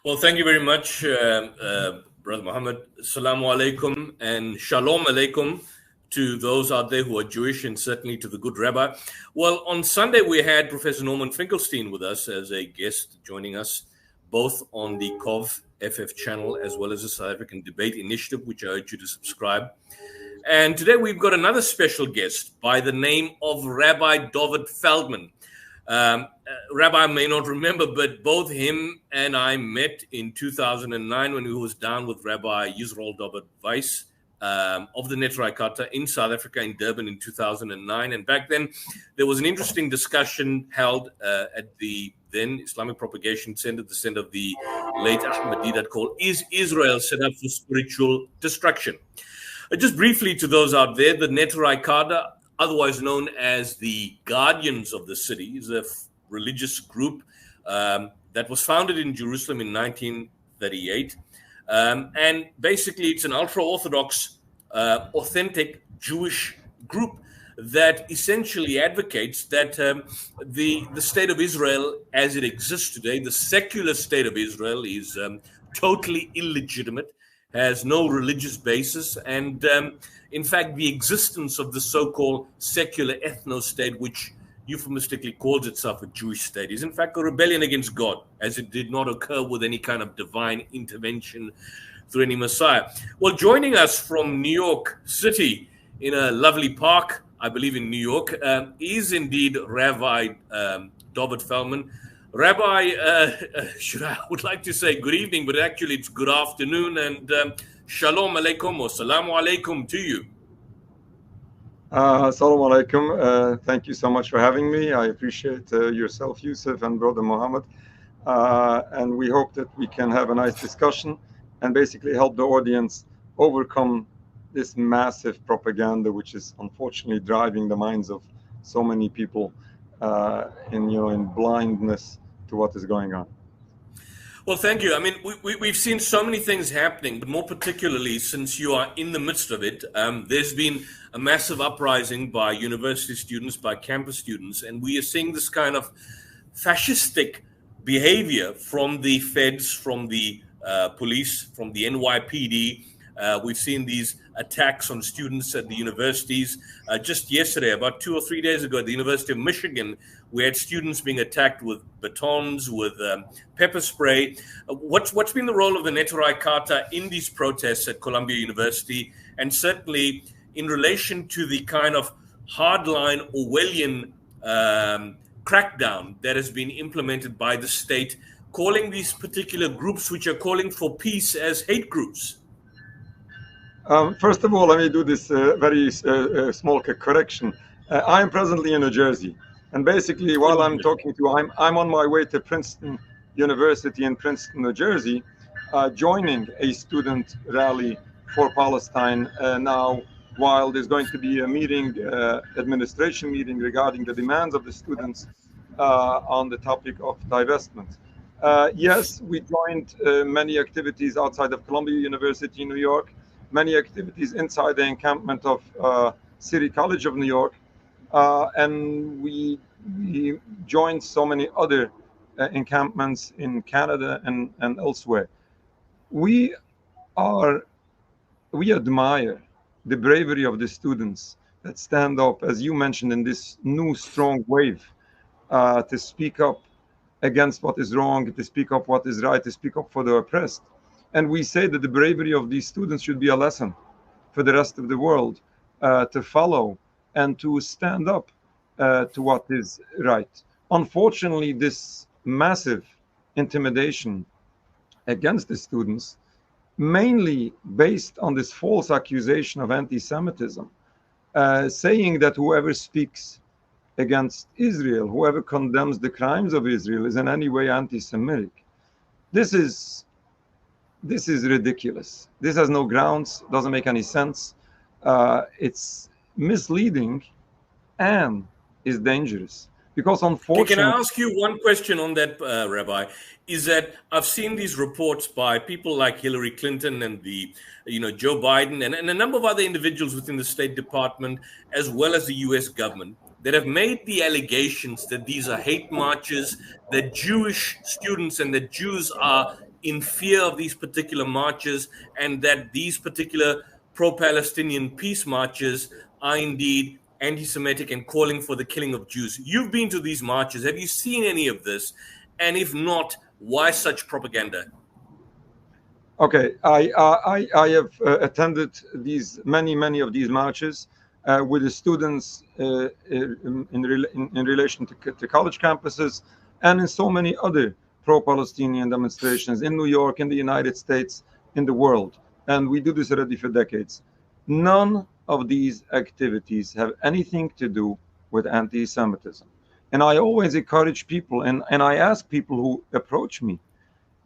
Well, thank you very much, Brother Muhammad. Assalamu alaikum and shalom alaikum to those out there who are Jewish, and certainly to the good rabbi. Well, on Sunday, we had Professor Norman Finkelstein with us as a guest, joining us both on the COV FF channel as well as the South African Debate Initiative, which I urge you to subscribe. And today we've got another special guest by the name of Rabbi Dovid Feldman. Rabbi may not remember, but both him and I met in 2009 when he was down with Rabbi Yisrael Dovid Weiss of the Neturai Karta in South Africa, in Durban in 2009. And back then, there was an interesting discussion held at the then Islamic Propagation Center, the center of the late Ahmadiyya, called "Is Israel Set Up for Spiritual Destruction?" Just briefly to those out there, the Neturai Karta, otherwise known as the Guardians of the City, is a religious group that was founded in Jerusalem in 1938. And basically, it's an ultra-orthodox, authentic Jewish group that essentially advocates that the state of Israel as it exists today, the secular state of Israel, is totally illegitimate, has no religious basis, and in fact, the existence of the so-called secular ethno-state, which euphemistically calls itself a Jewish state, is in fact a rebellion against God, as it did not occur with any kind of divine intervention through any Messiah. Well, joining us from New York City in a lovely park, I believe in New York, is indeed Rabbi Dovid Feldman. Rabbi, I would like to say good evening, but actually it's good afternoon, and shalom alaikum or salamu alaikum to you. Assalamu alaikum. Thank you so much for having me. I appreciate yourself, Yusuf, and Brother Muhammad. And we hope that we can have a nice discussion and basically help the audience overcome this massive propaganda, which is unfortunately driving the minds of so many people in blindness to what is going on. Well, thank you. I mean, we've seen so many things happening, but more particularly since you are in the midst of it, there's been a massive uprising by university students, by campus students, and we are seeing this kind of fascistic behavior from the feds, from the police, from the NYPD. We've seen these attacks on students at the universities. Just yesterday, about 2 or 3 days ago, at the University of Michigan, we had students being attacked with batons, with pepper spray. What's been the role of the Neturai Karta in these protests at Columbia University, and certainly in relation to the kind of hardline Orwellian crackdown that has been implemented by the state, calling these particular groups which are calling for peace as hate groups? First of all, let me do this very small correction. I am presently in New Jersey, and basically, while I'm talking to you, I'm on my way to Princeton University in Princeton, New Jersey, joining a student rally for Palestine now, while there's going to be a meeting, administration meeting regarding the demands of the students on the topic of divestment. Yes, we joined many activities outside of Columbia University in New York, many activities inside the encampment of City College of New York, and we joined so many other encampments in Canada and elsewhere. We admire the bravery of the students that stand up, as you mentioned, in this new strong wave to speak up against what is wrong, to speak up what is right, to speak up for the oppressed. And we say that the bravery of these students should be a lesson for the rest of the world to follow and to stand up to what is right. Unfortunately, this massive intimidation against the students, mainly based on this false accusation of anti-Semitism, saying that whoever speaks against Israel, whoever condemns the crimes of Israel, is in any way anti-Semitic. This is ridiculous. This has no grounds, doesn't make any sense. It's misleading and is dangerous. Because unfortunately... Can I ask you one question on that, Rabbi? Is that I've seen these reports by people like Hillary Clinton and Joe Biden and a number of other individuals within the State Department, as well as the U.S. government, that have made the allegations that these are hate marches, that Jewish students and that Jews are in fear of these particular marches, and that these particular pro-Palestinian peace marches are indeed anti-Semitic and calling for the killing of Jews. You've been to these marches. Have you seen any of this? And if not, why such propaganda? Okay, I have attended many of these marches with the students in relation to college campuses, and in so many other pro-Palestinian demonstrations in New York, in the United States, in the world. And we do this already for decades. None of these activities have anything to do with anti-Semitism. And I always encourage people, and I ask people who approach me,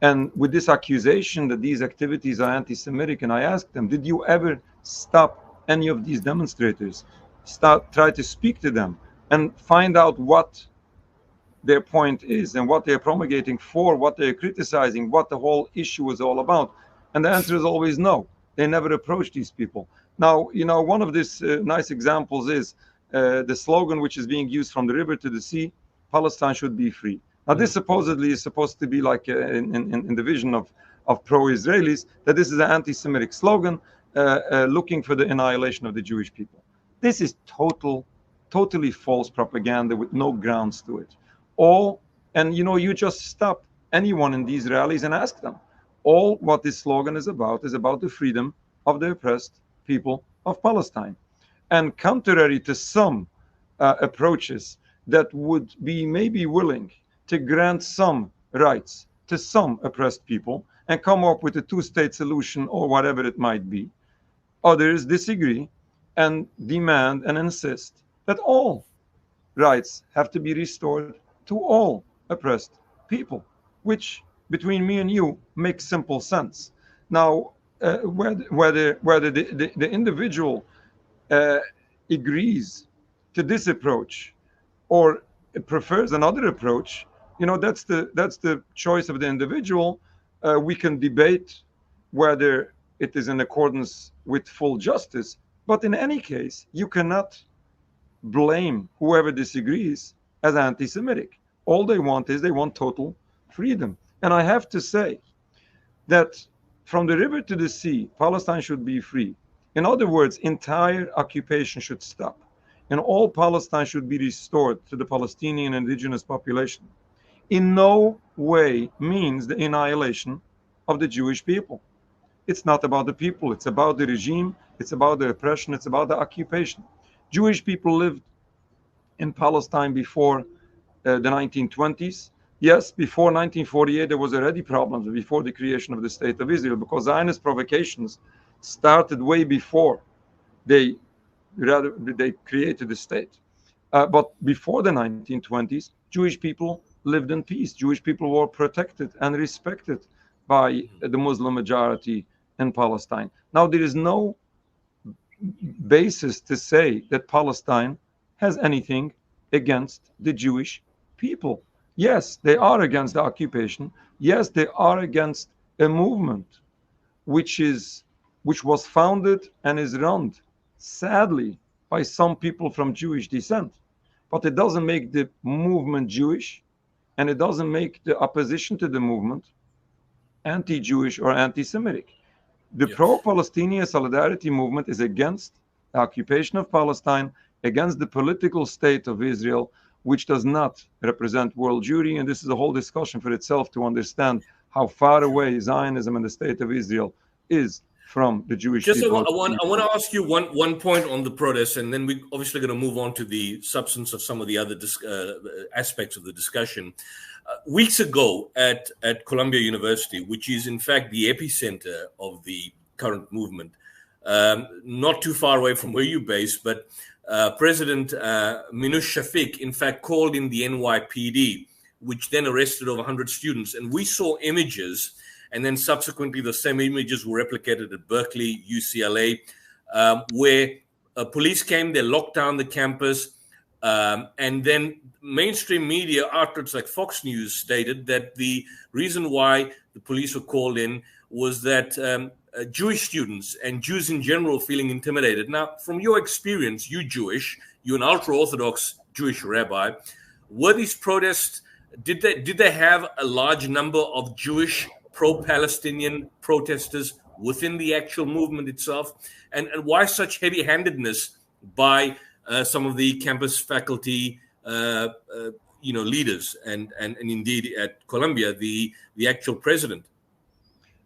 and with this accusation that these activities are anti-Semitic, and I ask them, did you ever stop any of these demonstrators, try to speak to them and find out what their point is and what they're promulgating for, what they're criticizing, what the whole issue is all about? And the answer is always no. They never approach these people. Now, one of these nice examples is the slogan which is being used from the river to the sea: Palestine should be free. Now, this supposedly is supposed to be like in the vision of pro-Israelis, that this is an anti-Semitic slogan looking for the annihilation of the Jewish people. This is totally false propaganda with no grounds to it. You just stop anyone in these rallies and ask them. All what this slogan is about the freedom of the oppressed people of Palestine. And contrary to some approaches that would be maybe willing to grant some rights to some oppressed people and come up with a two-state solution or whatever it might be, others disagree and demand and insist that all rights have to be restored to all oppressed people, which between me and you makes simple sense. Now, whether the individual agrees to this approach or prefers another approach, that's the choice of the individual. We can debate whether it is in accordance with full justice, but in any case, you cannot blame whoever disagrees as anti-Semitic. All they want total freedom. And I have to say that from the river to the sea, Palestine should be free. In other words, entire occupation should stop, and all Palestine should be restored to the Palestinian indigenous population. In no way means the annihilation of the Jewish people. It's not about the people, it's about the regime, it's about the oppression, it's about the occupation. Jewish people lived in Palestine before the 1920s. Yes, before 1948, there was already problems before the creation of the State of Israel, because Zionist provocations started way before they created the state. But before the 1920s, Jewish people lived in peace. Jewish people were protected and respected by the Muslim majority in Palestine. Now, there is no basis to say that Palestine has anything against the Jewish people. Yes, they are against the occupation. Yes, they are against a movement which was founded and is run, sadly, by some people from Jewish descent. But it doesn't make the movement Jewish, and it doesn't make the opposition to the movement anti-Jewish or anti-Semitic. The pro-Palestinian solidarity movement is against the occupation of Palestine, against the political state of Israel, which does not represent world Jewry. And this is a whole discussion for itself to understand how far away Zionism and the state of Israel is from the Jewish people. I want to ask you one point on the protest, and then we're obviously going to move on to the substance of some of the other aspects of the discussion. Weeks ago at Columbia University, which is in fact the epicenter of the current movement, not too far away from where you're based, but President Minouche Shafik, in fact, called in the NYPD, which then arrested over 100 students. And we saw images, and then subsequently the same images were replicated at Berkeley, UCLA, where police came, they locked down the campus, and then mainstream media outlets like Fox News stated that the reason why the police were called in was that Jewish students and Jews in general feeling intimidated. Now, from your experience, you're Jewish, you're an ultra-orthodox Jewish rabbi. Were these protests, did they have a large number of Jewish pro-Palestinian protesters within the actual movement itself? And why such heavy-handedness by some of the campus faculty, leaders, and indeed at Columbia, the actual president?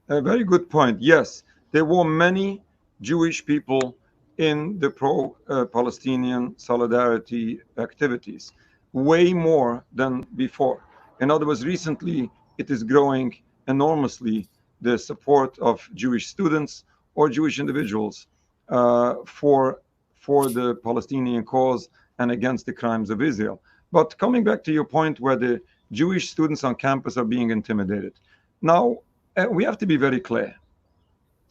A very good point. Yes, there were many Jewish people in the pro-Palestinian solidarity activities, way more than before. In other words, recently it is growing enormously, the support of Jewish students or Jewish individuals for the Palestinian cause and against the crimes of Israel. But coming back to your point where the Jewish students on campus are being intimidated. Now, we have to be very clear.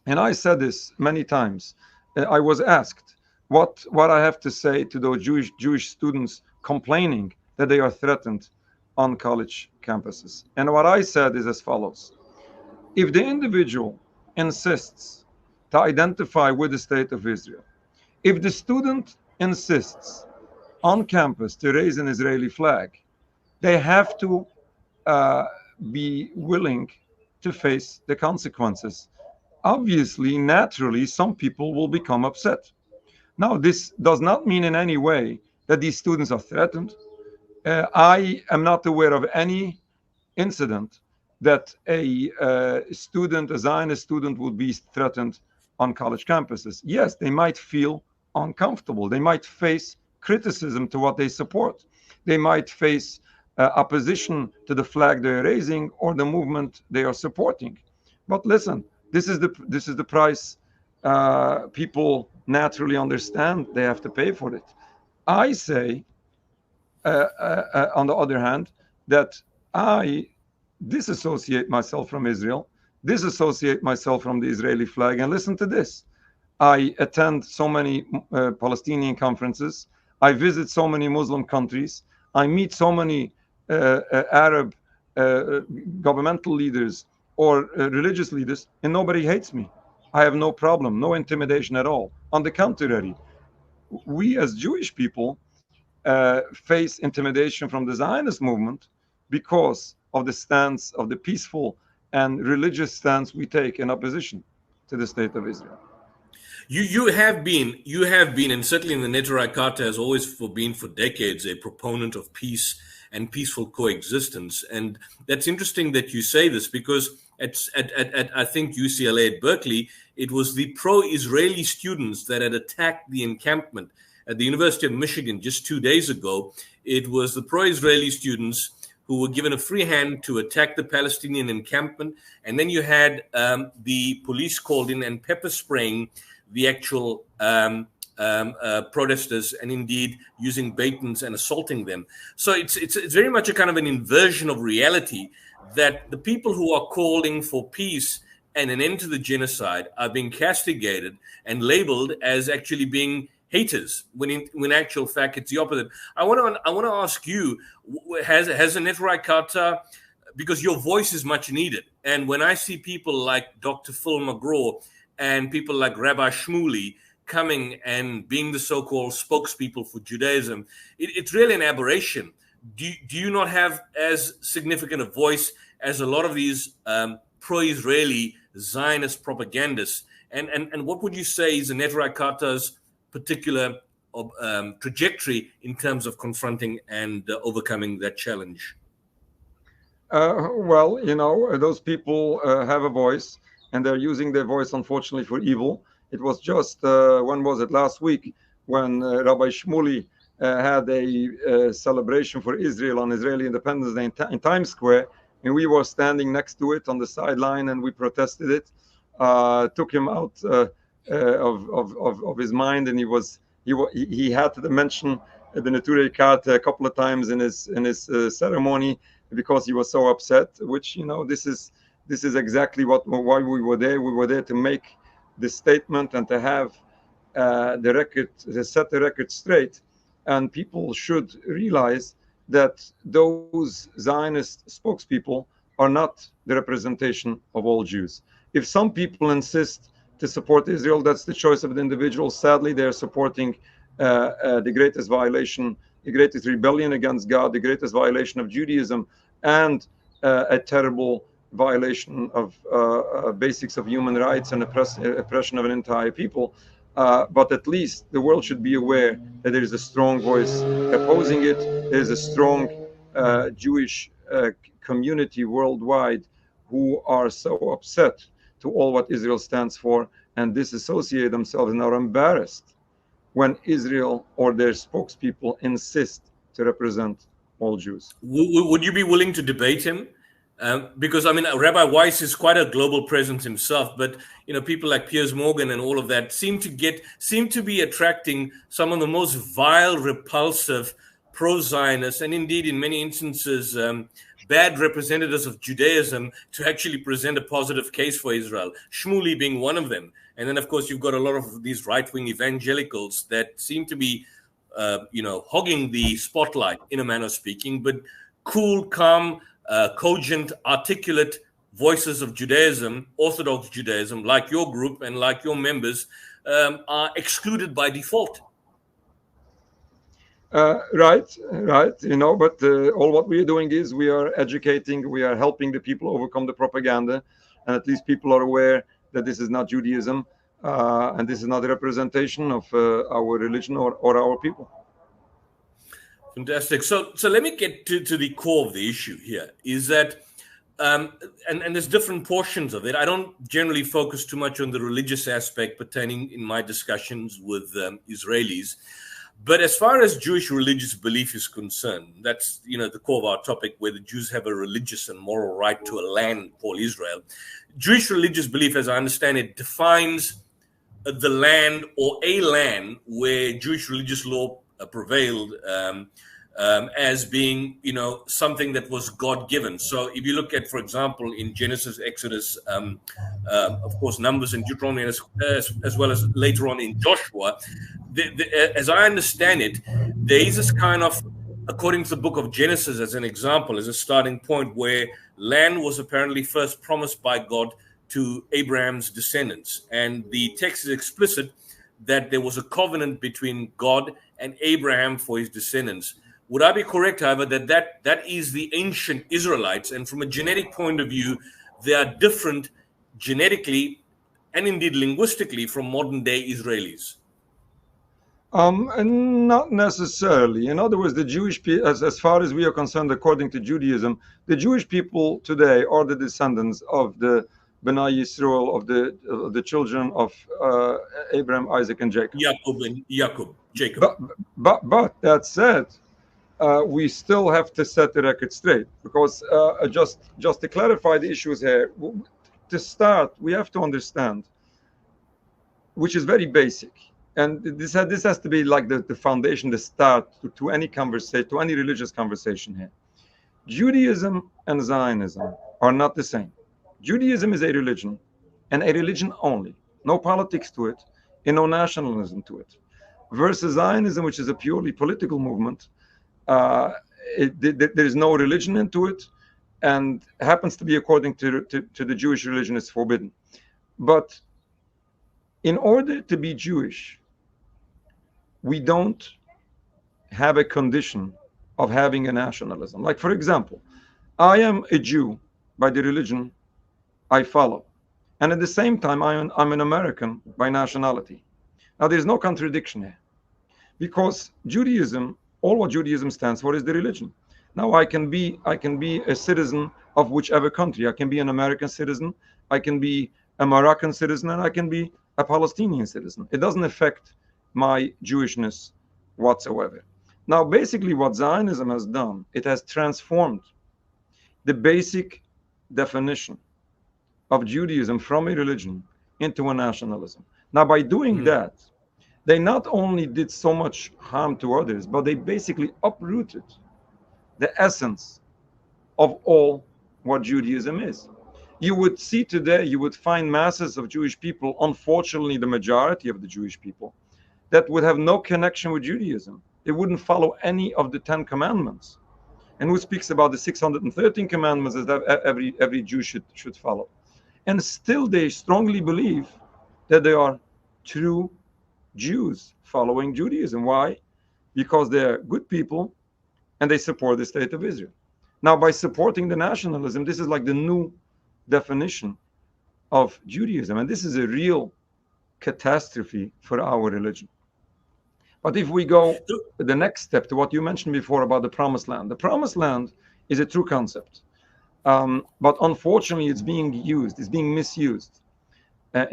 And I said this many times. I was asked what I have to say to those Jewish students complaining that they are threatened on college campuses. And what I said is as follows. If the individual insists to identify with the state of Israel, if the student insists on campus to raise an Israeli flag, they have to be willing to face the consequences. Obviously, naturally, some people will become upset. Now, this does not mean in any way that these students are threatened. I am not aware of any incident that a Zionist student would be threatened on college campuses. Yes, they might feel uncomfortable. They might face criticism to what they support. They might face opposition to the flag they're raising or the movement they are supporting. But listen, this is the price people naturally understand they have to pay for it. I say, on the other hand, that I disassociate myself from Israel, disassociate myself from the Israeli flag, and listen to this. I attend so many Palestinian conferences. I visit so many Muslim countries. I meet so many Arab governmental leaders or religious leaders, and nobody hates me. I have no problem, no intimidation at all. On the contrary, we as Jewish people face intimidation from the Zionist movement because of the stance of the peaceful and religious stance we take in opposition to the state of Israel. You have been, and certainly in the Neturei Karta has always been for decades a proponent of peace and peaceful coexistence. And that's interesting that you say this, because at I think UCLA at Berkeley, it was the pro-Israeli students that had attacked the encampment. At the University of Michigan just 2 days ago, it was the pro-Israeli students who were given a free hand to attack the Palestinian encampment. And then you had the police called in and pepper spraying the actual protesters, and indeed using batons and assaulting them. So it's very much a kind of an inversion of reality, that the people who are calling for peace and an end to the genocide are being castigated and labeled as actually being haters, when in actual fact it's the opposite. I want to ask you, has the Neturei Karta, because your voice is much needed, and when I see people like Dr. Phil McGraw and people like Rabbi Shmuley coming and being the so-called spokespeople for Judaism, it's really an aberration. Do you not have as significant a voice as a lot of these pro-Israeli Zionist propagandists? And what would you say is the Neturei Karta's particular trajectory in terms of confronting and overcoming that challenge? Well, those people have a voice, and they're using their voice, unfortunately, for evil. It was just, when was it, last week, when Rabbi Shmuley had a celebration for Israel on Israeli Independence Day in Times Square, and we were standing next to it on the sideline, and we protested it. Took him out of his mind, and he had to mention the Neturei Karta a couple of times in his ceremony, because he was so upset. Which this is exactly why we were there. We were there to make this statement and to have to set the record straight. And people should realize that those Zionist spokespeople are not the representation of all Jews. If some people insist to support Israel, that's the choice of the individual. Sadly, they are supporting the greatest violation the greatest rebellion against God, the greatest violation of Judaism, and a terrible violation of basics of human rights and oppression of an entire people. But at least the world should be aware that there is a strong voice opposing it. There is a strong Jewish community worldwide who are so upset to all what Israel stands for and disassociate themselves and are embarrassed when Israel or their spokespeople insist to represent all Jews. Would you be willing to debate him? Because I mean, Rabbi Weiss is quite a global presence himself, but people like Piers Morgan and all of that seem to be attracting some of the most vile, repulsive, pro-Zionist, and indeed in many instances bad representatives of Judaism to actually present a positive case for Israel. Shmuley being one of them, and then of course you've got a lot of these right-wing evangelicals that seem to be, hogging the spotlight in a manner of speaking, but cool, calm, cogent, articulate voices of Judaism, Orthodox Judaism, like your group and like your members, are excluded by default. Right. But all what we are doing is we are educating, we are helping the people overcome the propaganda, and at least people are aware that this is not Judaism, and this is not a representation of our religion or our people. Fantastic. So let me get to the core of the issue here, is that, and there's different portions of it. I don't generally focus too much on the religious aspect pertaining in my discussions with Israelis. But as far as Jewish religious belief is concerned, that's, the core of our topic, where the Jews have a religious and moral right to a land called Israel. Jewish religious belief, as I understand it, defines the land or a land where Jewish religious law prevailed as being, something that was God-given. So if you look at, for example, in Genesis, Exodus, of course, Numbers and Deuteronomy, as well as later on in Joshua, as I understand it, there is this kind of, according to the book of Genesis as an example, as a starting point, where land was apparently first promised by God to Abraham's descendants. And the text is explicit that there was a covenant between God and Abraham for his descendants. Would I be correct, however, that is the ancient Israelites, and from a genetic point of view, they are different genetically and indeed linguistically from modern-day Israelis? And not necessarily. In other words, the Jewish people, as far as we are concerned, according to Judaism, the Jewish people today are the descendants of the B'nai Yisrael, of the children of Abraham, Isaac, and Jacob. Jacob. But that said, we still have to set the record straight, because just to clarify the issues here, to start, we have to understand, which is very basic, and this has to be like the foundation, the start to any conversation, to any religious conversation here. Judaism and Zionism are not the same. Judaism is a religion, and a religion only, no politics to it, and no nationalism to it, versus Zionism, which is a purely political movement. There is no religion into it, and happens to be, according to the Jewish religion, is forbidden. But in order to be Jewish, we don't have a condition of having a nationalism. Like, for example, I am a Jew by the religion I follow, and at the same time I'm an American by nationality. Now, there's no contradiction here, because Judaism, all what Judaism stands for is the religion. Now, I can be a citizen of whichever country. I can be an American citizen, I can be a Moroccan citizen, and I can be a Palestinian citizen. It doesn't affect my Jewishness whatsoever. Now, basically what Zionism has done, it has transformed the basic definition of Judaism from a religion into a nationalism. Now, by doing that, they not only did so much harm to others, but they basically uprooted the essence of all what Judaism is. You would see today, you would find masses of Jewish people, unfortunately the majority of the Jewish people, that would have no connection with Judaism. They wouldn't follow any of the 10 commandments. And who speaks about the 613 commandments that every Jew should follow. And still they strongly believe that they are true Jews following Judaism. Why? because they're good people and they support the state of Israel. Now, by supporting the nationalism, this is like the new definition of Judaism, and this is a real catastrophe for our religion. But if we go the next step to what you mentioned before about the promised land, the promised land is a true concept. But unfortunately, it's being misused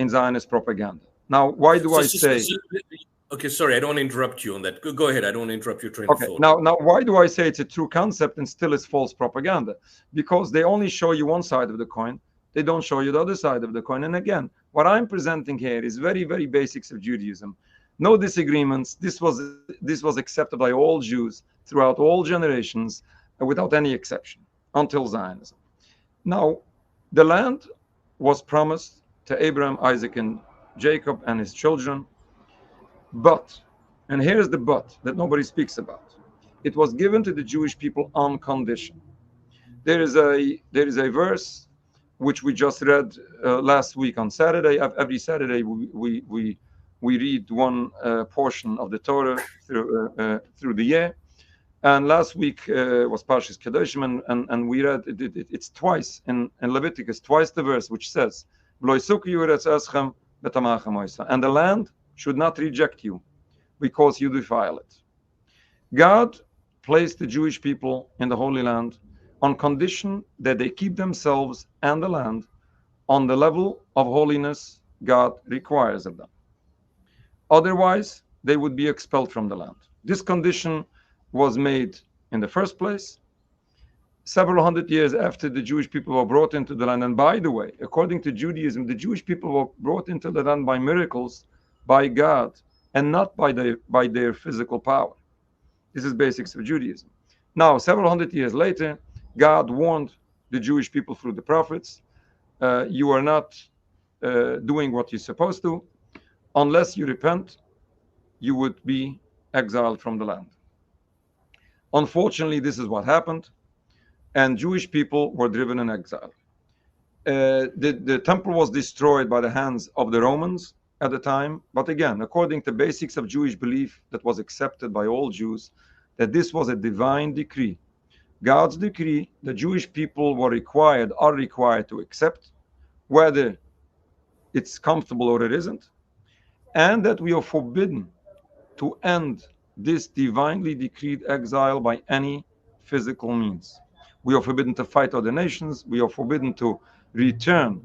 in Zionist propaganda. Now, why do I say... Okay, sorry, I don't want to interrupt you on that. Go ahead, I don't want to interrupt your train of thought. Now, why do I say it's a true concept and still it's false propaganda? Because they only show you one side of the coin. They don't show you the other side of the coin. And again, what I'm presenting here is very, very basics of Judaism. No disagreements. This was accepted by all Jews throughout all generations without any exception until Zionism. Now, the land was promised to Abraham, Isaac, and Jacob and his children. But, and here's the but that nobody speaks about, it was given to the Jewish people on condition. There is a verse which we just read last week on Saturday. Every Saturday we read one portion of the Torah through the year. And last week was Parshas Kedoshim, and we read it's twice in Leviticus, twice the verse which says, "And the land should not reject you because you defile it." God placed the Jewish people in the Holy Land on condition that they keep themselves and the land on the level of holiness God requires of them. Otherwise, they would be expelled from the land. This condition was made in the first place several hundred years after the Jewish people were brought into the land. And by the way, according to Judaism, the Jewish people were brought into the land by miracles, by God, and not by their physical power. This is basics of Judaism. Now, several hundred years later, God warned the Jewish people through the prophets, you are not doing what you're supposed to. Unless you repent, you would be exiled from the land. Unfortunately, this is what happened, and Jewish people were driven in exile. The temple was destroyed by the hands of the Romans at the time, but again, according to basics of Jewish belief that was accepted by all Jews, that this was a divine decree. God's decree, the Jewish people are required to accept, whether it's comfortable or it isn't, and that we are forbidden to end this divinely decreed exile by any physical means. We are forbidden to fight other nations. We are forbidden to return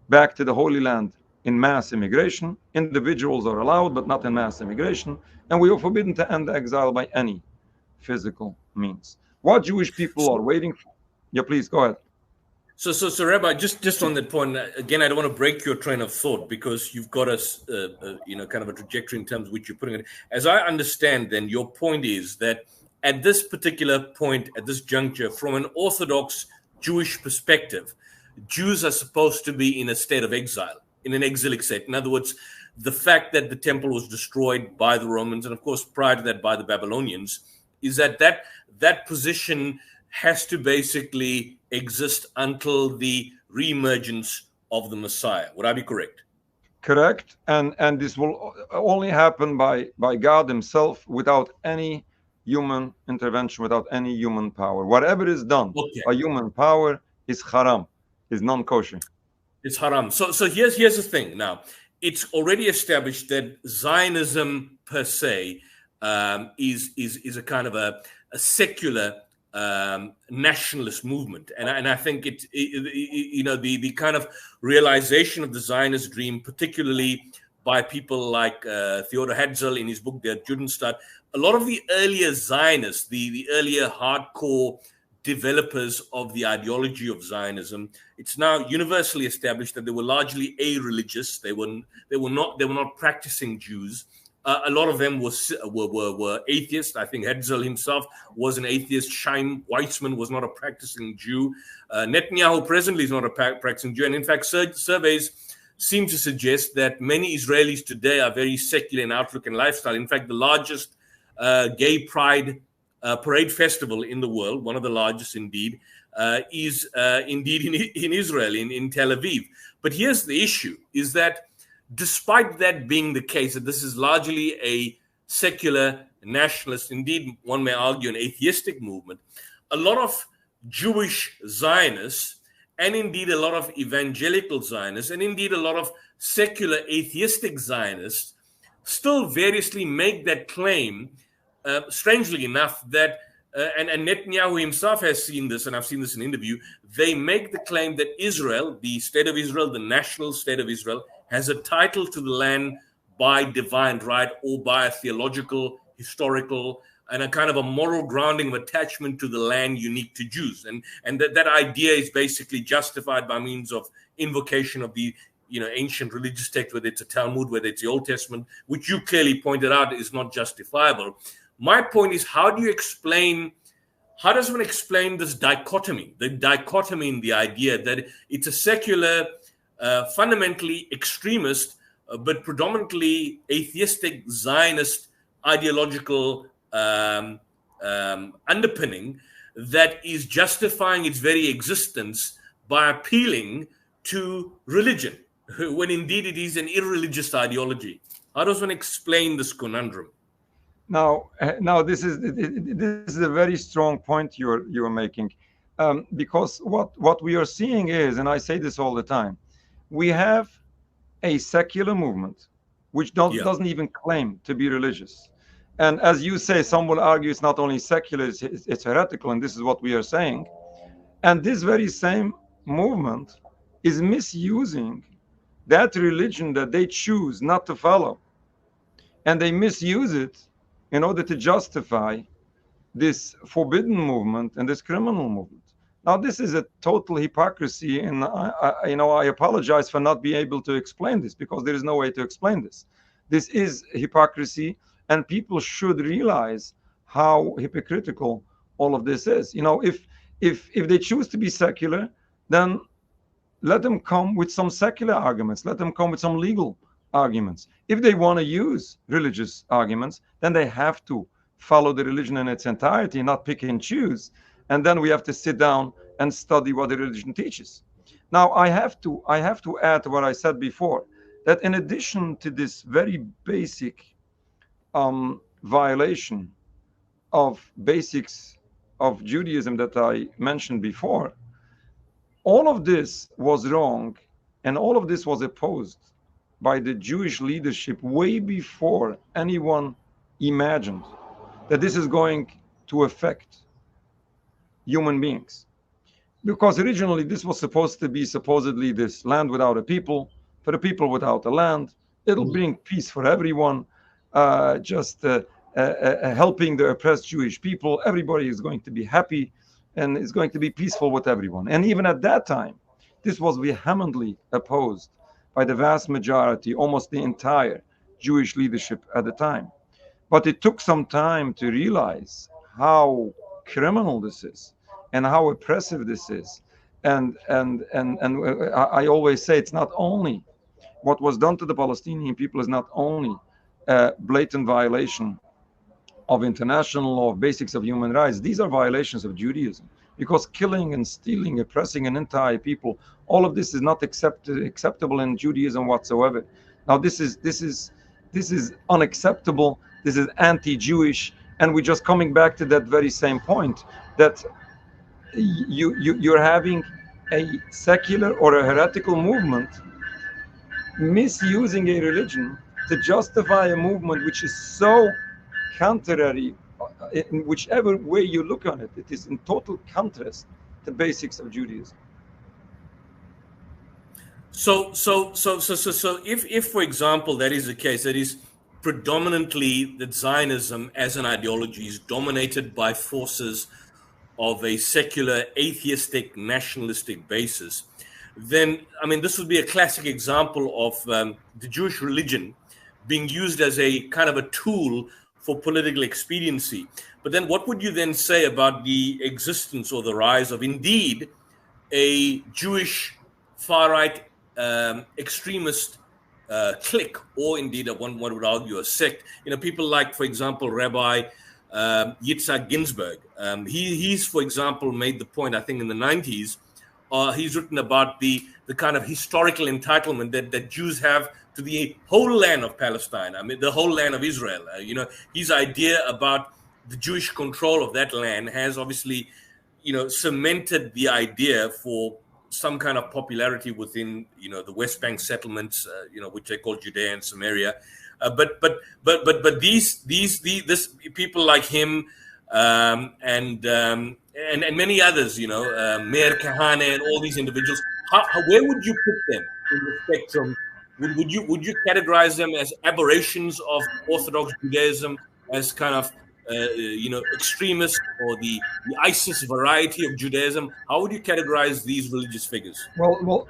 back to the Holy Land in mass immigration. Individuals are allowed, but not in mass immigration. And we are forbidden to end exile by any physical means. What Jewish people are waiting for. Yeah, please go ahead. So Rabbi, just on that point, again, I don't want to break your train of thought because you've got us, kind of a trajectory in terms of which you're putting it. As I understand, then your point is that at this particular point, at this juncture, from an Orthodox Jewish perspective, Jews are supposed to be in a state of exile, in an exilic state. In other words, the fact that the temple was destroyed by the Romans, and of course, prior to that by the Babylonians, is that position has to basically exist until the reemergence of the Messiah. Would I be correct? Correct. And this will only happen by God himself, without any human intervention, without any human power. Whatever is done by human power is haram, is non-kosher. It's haram. So here's the thing. Now, it's already established that Zionism per se is a kind of a secular nationalist movement, and I think the kind of realization of the Zionist dream, particularly by people like Theodor Herzl in his book Der Judenstaat, a lot of the earlier Zionists, the earlier hardcore developers of the ideology of Zionism, it's now universally established that they were largely a-religious. They were not practicing Jews. A lot of them were atheists. I think Herzl himself was an atheist. Chaim Weizmann was not a practicing Jew. Netanyahu presently is not a practicing Jew. And in fact, surveys seem to suggest that many Israelis today are very secular in outlook and lifestyle. In fact, the largest gay pride parade festival in the world, one of the largest indeed, is indeed in Israel, in Tel Aviv. But here's the issue, is that despite that being the case, that this is largely a secular nationalist, indeed, one may argue an atheistic movement, a lot of Jewish Zionists, and indeed a lot of evangelical Zionists, and indeed a lot of secular atheistic Zionists still variously make that claim, strangely enough, that, and Netanyahu himself has seen this, and I've seen this in an interview, they make the claim that Israel, the state of Israel, the national state of Israel, has a title to the land by divine right or by a theological, historical, and a kind of a moral grounding of attachment to the land unique to Jews. And that idea is basically justified by means of invocation of the ancient religious text, whether it's a Talmud, whether it's the Old Testament, which you clearly pointed out is not justifiable. My point is, how does one explain this dichotomy, the dichotomy in the idea that it's a secular, fundamentally extremist, but predominantly atheistic Zionist ideological underpinning that is justifying its very existence by appealing to religion, when indeed it is an irreligious ideology? How does one explain this conundrum? Now, this is a very strong point you're making, because what we are seeing is, and I say this all the time, we have a secular movement which doesn't even claim to be religious. And as you say, some will argue it's not only secular, it's heretical, and this is what we are saying. And this very same movement is misusing that religion that they choose not to follow. And they misuse it in order to justify this forbidden movement and this criminal movement. Now, this is a total hypocrisy, and I apologize for not being able to explain this, because there is no way to explain this. This is hypocrisy, and people should realize how hypocritical all of this is. If they choose to be secular, then let them come with some secular arguments. Let them come with some legal arguments. If they want to use religious arguments, then they have to follow the religion in its entirety, not pick and choose. And then we have to sit down and study what the religion teaches. Now, I have to add to what I said before, that in addition to this very basic violation of basics of Judaism that I mentioned before, all of this was wrong, and all of this was opposed by the Jewish leadership way before anyone imagined that this is going to affect human beings. Because originally this was supposed to be supposedly this land without a people, for the people without a land. It'll bring peace for everyone, helping the oppressed Jewish people. Everybody is going to be happy, and it's going to be peaceful with everyone. And even at that time, this was vehemently opposed by the vast majority, almost the entire Jewish leadership at the time. But it took some time to realize how criminal this is and how oppressive this is. And I always say, it's not only what was done to the Palestinian people is not only a blatant violation of international law, of basics of human rights. These are violations of Judaism, because killing and stealing, oppressing an entire people, all of this is not acceptable in Judaism whatsoever. Now, this is unacceptable. This is anti-Jewish, and we're just coming back to that very same point, that you're having a secular or a heretical movement misusing a religion to justify a movement which is so contrary, in whichever way you look on it. It is in total contrast to basics of Judaism. So if for example that is the case, that is predominantly that Zionism as an ideology is dominated by forces of a secular, atheistic, nationalistic basis, then, I mean, this would be a classic example of the Jewish religion being used as a kind of a tool for political expediency. But then what would you then say about the existence or the rise of indeed a Jewish far-right extremist clique, or indeed one would argue a sect? People like, for example, Rabbi Yitzhak Ginsburg. He's, for example, made the point, I think in the 90s, he's written about the kind of historical entitlement that Jews have to the whole land of Palestine. I mean, the whole land of Israel. His idea about the Jewish control of that land has obviously, cemented the idea for some kind of popularity within, the West Bank settlements, which they call Judea and Samaria. But these people like him and many others, Meir Kahane and all these individuals, where would you put them in the spectrum? Would you categorize them as aberrations of Orthodox Judaism, as kind of extremists, or the ISIS variety of Judaism? How would you categorize these religious figures? Well,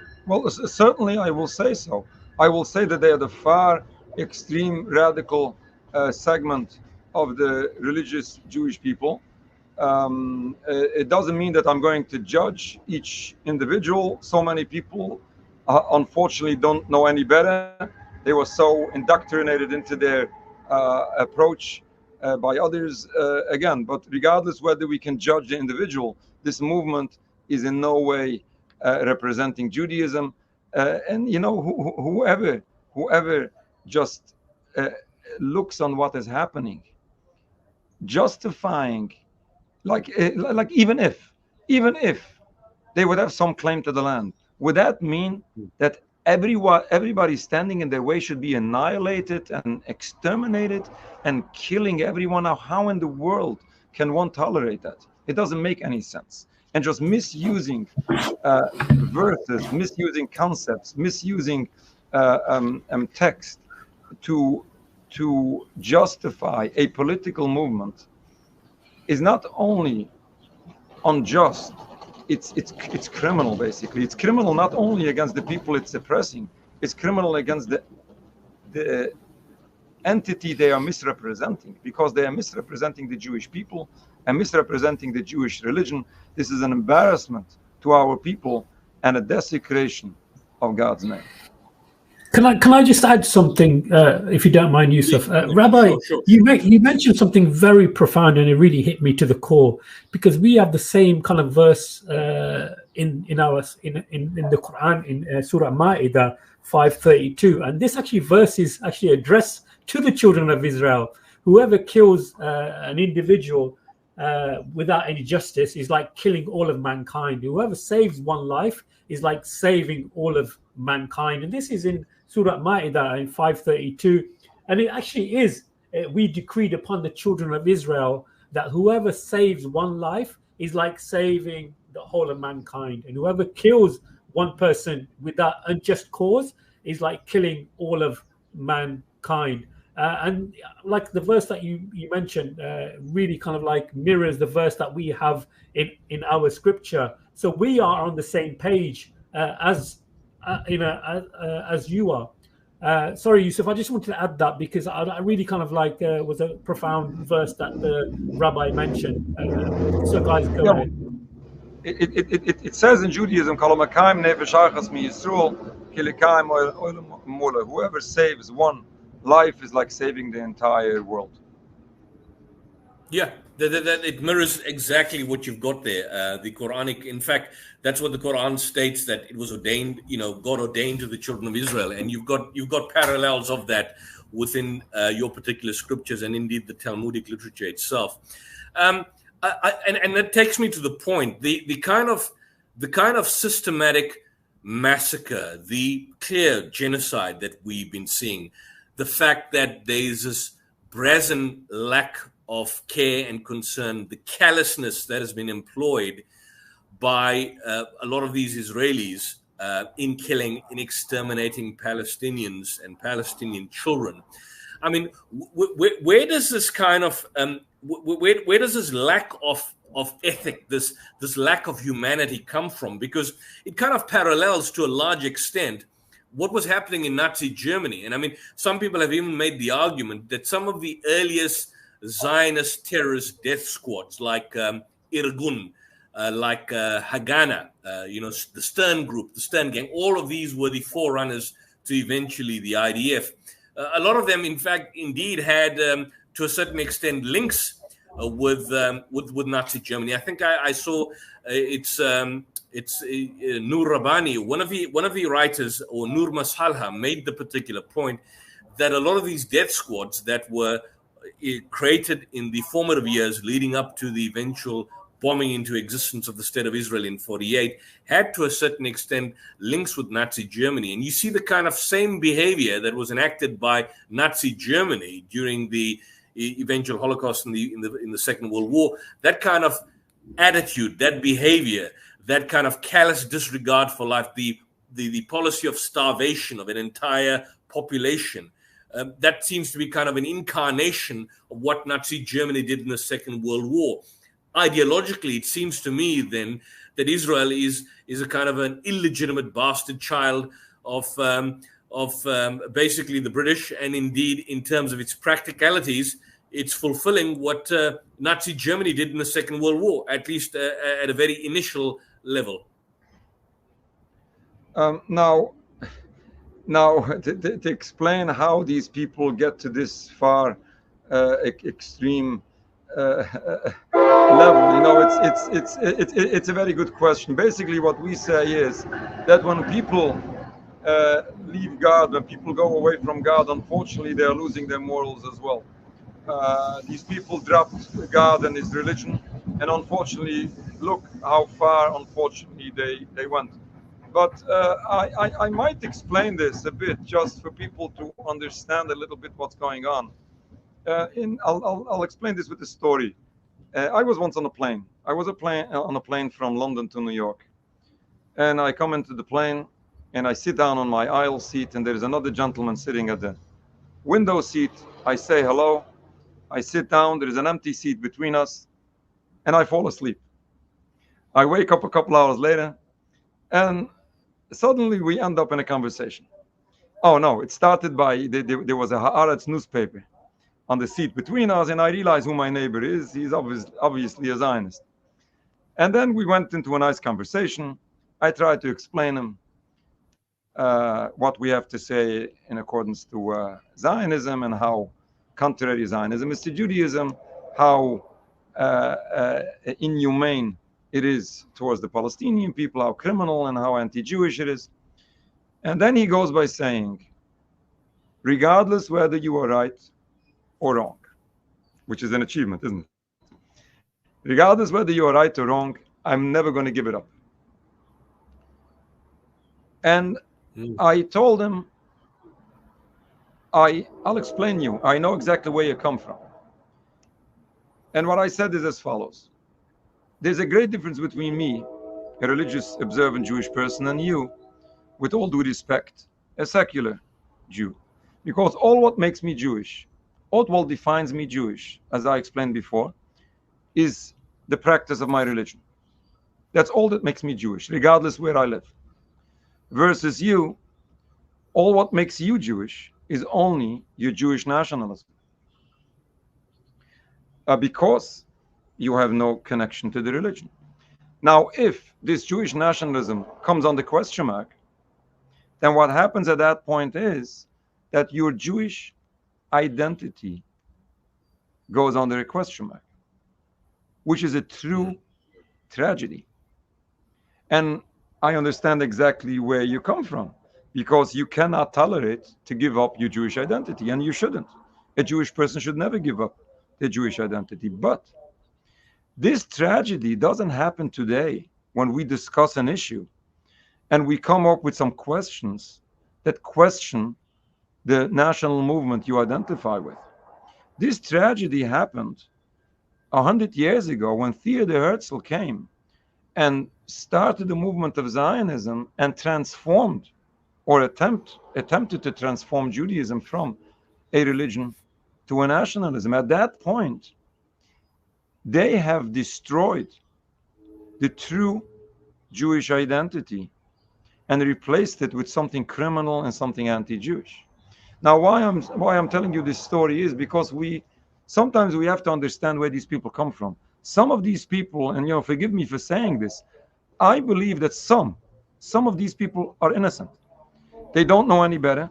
certainly I will say so. I will say that they are the far extreme radical segment of the religious Jewish people. It doesn't mean that I'm going to judge each individual. So many people unfortunately don't know any better. They were so indoctrinated into their approach by others again. But regardless whether we can judge the individual, this movement is in no way representing Judaism. And whoever just looks on what is happening, justifying, like even if they would have some claim to the land, would that mean that everybody standing in their way should be annihilated and exterminated and killing everyone? Now, how in the world can one tolerate that? It doesn't make any sense. And just misusing verses, misusing concepts, misusing text to justify a political movement is not only unjust, it's criminal. Basically, it's criminal not only against the people it's oppressing, it's criminal against the entity they are misrepresenting, because they are misrepresenting the Jewish people and misrepresenting the Jewish religion. This is an embarrassment to our people and a desecration of God's name. Can I just add something, if you don't mind, Yusuf? Rabbi, sure. You mentioned something very profound, and it really hit me to the core, because we have the same kind of verse in the Quran in Surah Ma'idah 5:32, and this verse is actually addressed to the children of Israel. Whoever kills an individual without any justice is like killing all of mankind. Whoever saves one life is like saving all of mankind. And this is in Surah Ma'idah in 5:32. And it actually is, we decreed upon the children of Israel that whoever saves one life is like saving the whole of mankind. And whoever kills one person without unjust cause is like killing all of mankind. And like the verse that you mentioned really kind of like mirrors the verse that we have in our scripture. So we are on the same page as you are. Sorry, Yusuf, I just wanted to add that because I really kind of like was a profound verse that the rabbi mentioned. So guys, go ahead. It says in Judaism, whoever saves one life is like saving the entire world. Yeah, it mirrors exactly what you've got there. The Quranic, in fact, that's what the Quran states, that it was ordained, God ordained to the children of Israel, and you've got parallels of that within your particular scriptures, and indeed the Talmudic literature itself. And that takes me to the point, the kind of systematic massacre, the clear genocide that we've been seeing, the fact that there's this brazen lack of care and concern, the callousness that has been employed by a lot of these Israelis in exterminating Palestinians and Palestinian children. I mean, where does this kind of where does this lack of ethic, this lack of humanity come from? Because it kind of parallels to a large extent what was happening in Nazi Germany. And I mean, some people have even made the argument that some of the earliest Zionist terrorist death squads, like Irgun, like Haganah, the Stern Group, the Stern Gang, all of these were the forerunners to eventually the IDF. A lot of them, in fact, indeed had, to a certain extent, links with Nazi Germany. I think I saw it's It's Nur Rabbani, one of the writers, or Nur Masalha, made the particular point that a lot of these death squads that were created in the formative years leading up to the eventual bombing into existence of the state of Israel in 1948 had to a certain extent links with Nazi Germany. And you see the kind of same behavior that was enacted by Nazi Germany during the eventual Holocaust in the Second World War. That kind of attitude, that behavior, that kind of callous disregard for life, the policy of starvation of an entire population, that seems to be kind of an incarnation of what Nazi Germany did in the Second World War. Ideologically, it seems to me then that Israel is a kind of an illegitimate bastard child of basically the British, and indeed in terms of its practicalities, it's fulfilling what Nazi Germany did in the Second World War, at least at a very initial level. Now, to explain how these people get to this far extreme level, it's a very good question. Basically, what we say is that when people leave God, when people go away from God, unfortunately, they are losing their morals as well. These people dropped God and his religion, and unfortunately, look how far, unfortunately, they went. But I might explain this a bit just for people to understand a little bit what's going on. I'll explain this with a story. I was once on a plane. I was on a plane from London to New York, and I come into the plane, and I sit down on my aisle seat, and there's another gentleman sitting at the window seat. I say hello. I sit down. There is an empty seat between us, and I fall asleep. I wake up a couple hours later, and suddenly we end up in a conversation. Oh no, it started by there was a Haaretz newspaper on the seat between us, and I realize who my neighbor is. He's obviously a Zionist. And then we went into a nice conversation. I tried to explain him what we have to say in accordance to Zionism, and how contrary Zionism is to Judaism, how inhumane it is towards the Palestinian people, how criminal and how anti-Jewish it is. And then he goes by saying, regardless whether you are right or wrong, which is an achievement, isn't it? Regardless whether you are right or wrong, I'm never going to give it up. And I told him, I'll explain you. I know exactly where you come from. And what I said is as follows. There's a great difference between me, a religious, observant Jewish person, and you, with all due respect, a secular Jew. Because all what makes me Jewish, all what defines me Jewish, as I explained before, is the practice of my religion. That's all that makes me Jewish, regardless where I live. Versus you, all what makes you Jewish is only your Jewish nationalism. Because you have no connection to the religion. Now, if this Jewish nationalism comes under question mark, then what happens at that point is that your Jewish identity goes under a question mark, which is a true tragedy. And I understand exactly where you come from, because you cannot tolerate to give up your Jewish identity, and you shouldn't. A Jewish person should never give up their Jewish identity. But this tragedy doesn't happen today when we discuss an issue and we come up with some questions that question the national movement you identify with. This tragedy happened 100 years ago when Theodor Herzl came and started the movement of Zionism and transformed, or attempted to transform Judaism from a religion to a nationalism. At that point, they have destroyed the true Jewish identity and replaced it with something criminal and something anti-Jewish. Now, why I'm telling you this story is because sometimes we have to understand where these people come from. Some of these people, and forgive me for saying this, I believe that some of these people are innocent. They don't know any better,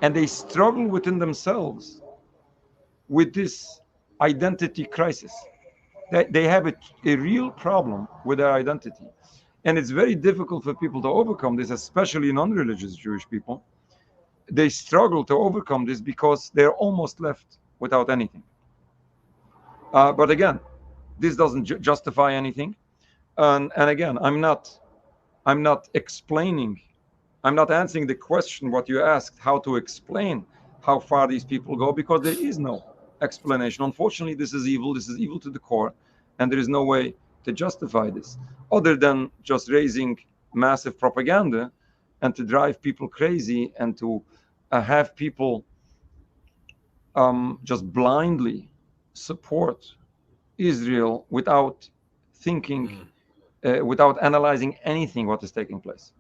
and they struggle within themselves with this identity crisis. They have a real problem with their identity. And it's very difficult for people to overcome this, especially non-religious Jewish people. They struggle to overcome this because they're almost left without anything. But again, this doesn't justify anything. And again, I'm not explaining, I'm not answering the question what you asked, how to explain how far these people go, because there is no explanation. Unfortunately, this is evil to the core, and there is no way to justify this other than just raising massive propaganda and to drive people crazy and to have people just blindly support Israel without thinking, without analyzing anything what is taking place.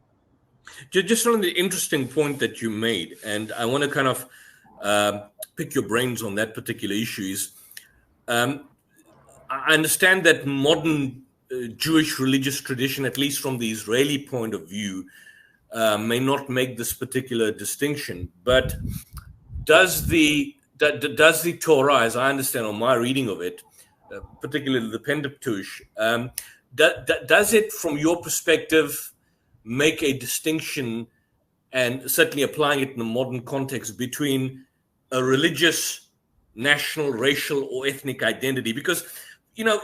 Just on the interesting point that you made, and I want to kind of pick your brains on that particular issue, is I understand that modern Jewish religious tradition, at least from the Israeli point of view, may not make this particular distinction, but does the Torah, as I understand on my reading of it, particularly the Pentateuch, does it, from your perspective, make a distinction, and certainly applying it in a modern context, between a religious, national, racial, or ethnic identity? Because, you know,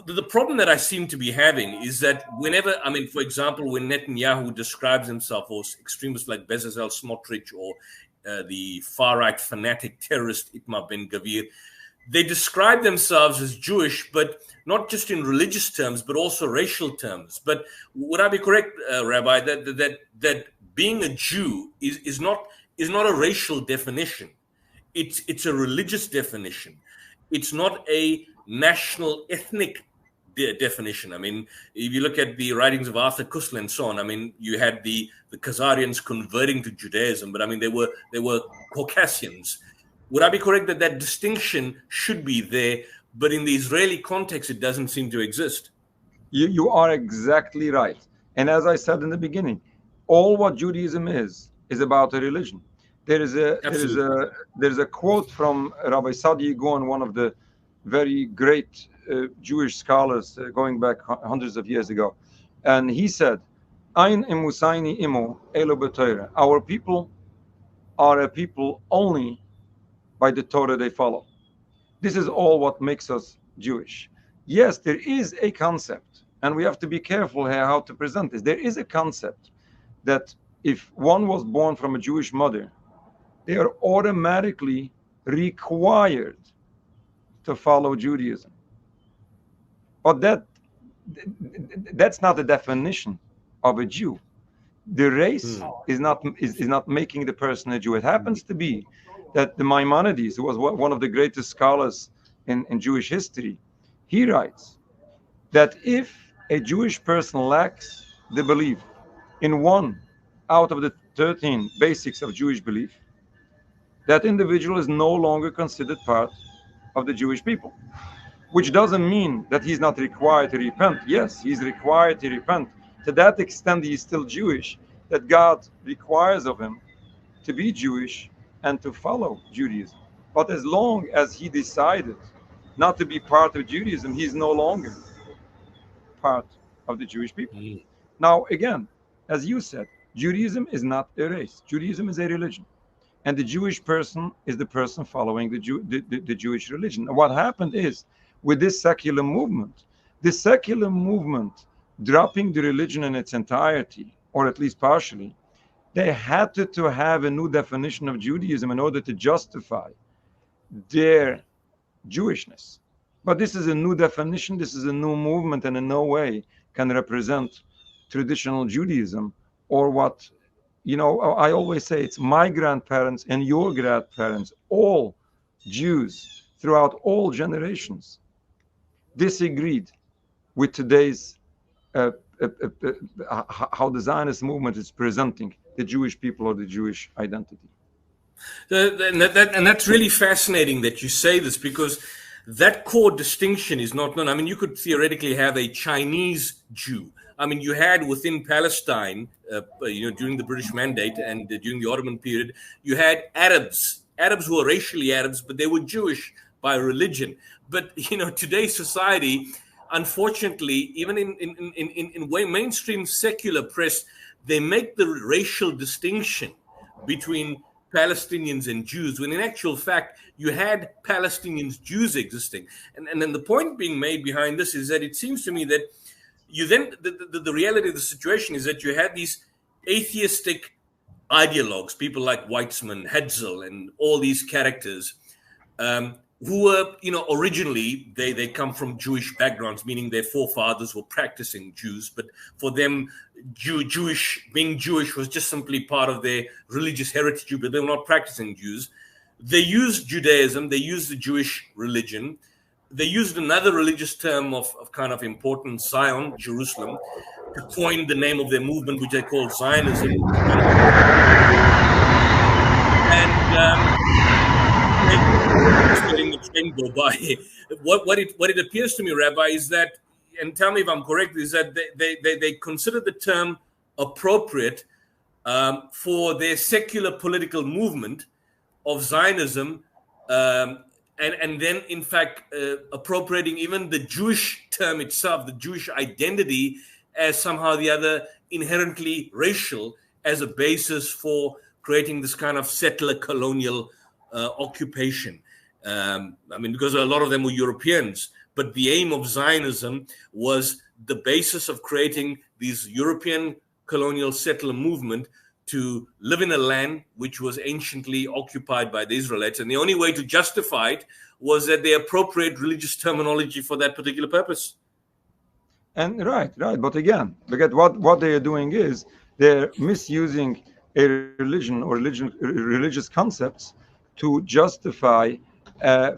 the problem that I seem to be having is that whenever, I mean, for example, when Netanyahu describes himself as extremists like Bezalel Smotrich or the far-right fanatic terrorist Itamar Ben-Gvir, they describe themselves as Jewish, but not just in religious terms, but also racial terms. But would I be correct, Rabbi, that being a Jew is not a racial definition? It's a religious definition. It's not a national ethnic definition. I mean, if you look at the writings of Arthur Koestler and so on, I mean, you had the Khazarians converting to Judaism, but I mean, they were Caucasians. Would I be correct that distinction should be there, but in the Israeli context, it doesn't seem to exist? You are exactly right. And as I said in the beginning, all what Judaism is about a religion. There is a quote from Rabbi Sadi Gon, one of the very great Jewish scholars going back hundreds of years ago, and he said, "Ein emusaini imo elo b'Torah." Our people are a people only by the Torah they follow. This is all what makes us Jewish. Yes, there is a concept, and we have to be careful here how to present this. There is a concept that if one was born from a Jewish mother, they are automatically required to follow Judaism. But that's not the definition of a Jew. The race is not making the person a Jew. It happens to be that the Maimonides, who was one of the greatest scholars in Jewish history, he writes that if a Jewish person lacks the belief in one out of the 13 basics of Jewish belief, that individual is no longer considered part of the Jewish people, which doesn't mean that he's not required to repent. Yes, he's required to repent. To that extent, he is still Jewish, that God requires of him to be Jewish and to follow Judaism. But as long as he decided not to be part of Judaism, he's no longer part of the Jewish people. Now, again, as you said, Judaism is not a race. Judaism is a religion. And the Jewish person is the person following the Jewish religion. And what happened is, with this secular movement, dropping the religion in its entirety, or at least partially, they had to have a new definition of Judaism in order to justify their Jewishness. But this is a new definition, this is a new movement, and in no way can represent traditional Judaism, or what, you know, I always say it's my grandparents and your grandparents, all Jews throughout all generations, disagreed with today's how the Zionist movement is presenting the Jewish people or the Jewish identity. And that's really fascinating that you say this, because that core distinction is not known. I mean, you could theoretically have a Chinese Jew. I mean, you had within Palestine, during the British Mandate and during the Ottoman period, you had Arabs who were racially Arabs, but they were Jewish by religion. But, today's society, unfortunately, even in way mainstream secular press, they make the racial distinction between Palestinians and Jews, when in actual fact, you had Palestinians, Jews existing. And then the point being made behind this is that it seems to me that you then, the reality of the situation is that you had these atheistic ideologues, people like Weitzman, Hetzel, and all these characters, who were, originally they come from Jewish backgrounds, meaning their forefathers were practicing Jews, but for them, being Jewish was just simply part of their religious heritage, but they were not practicing Jews. They used Judaism, they used the Jewish religion, they used another religious term of kind of importance, Zion, Jerusalem, to coin the name of their movement, which they called Zionism. And just letting the train go by. What it appears to me, Rabbi, is that, and tell me if I'm correct, is that they consider the term appropriate for their secular political movement of Zionism, and then in fact appropriating even the Jewish term itself, the Jewish identity, as somehow the other inherently racial, as a basis for creating this kind of settler colonial occupation. Because a lot of them were Europeans, but the aim of Zionism was the basis of creating these European colonial settler movement to live in a land which was anciently occupied by the Israelites. And the only way to justify it was that they appropriate religious terminology for that particular purpose. And right. But again, because what they are doing is they're misusing a religion or religious concepts to justify,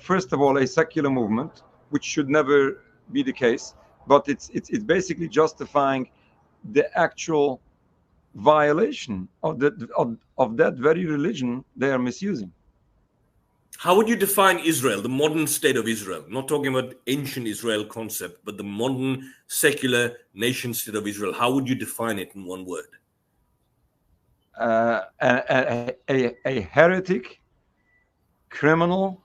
first of all, a secular movement, which should never be the case. But it's basically justifying the actual violation of that very religion they are misusing. How would you define Israel, the modern state of Israel? Not talking about ancient Israel concept, but the modern secular nation state of Israel. How would you define it in one word? A heretic, criminal,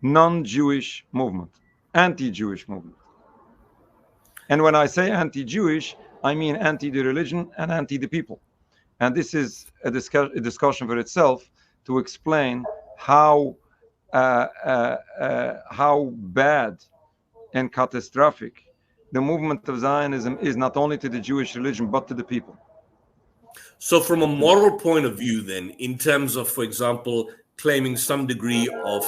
non-Jewish movement, anti-Jewish movement. And when I say anti-Jewish, I mean anti the religion and anti the people. And this is a discussion for itself to explain how bad and catastrophic the movement of Zionism is, not only to the Jewish religion, but to the people. So from a moral point of view, then, in terms of, for example, claiming some degree of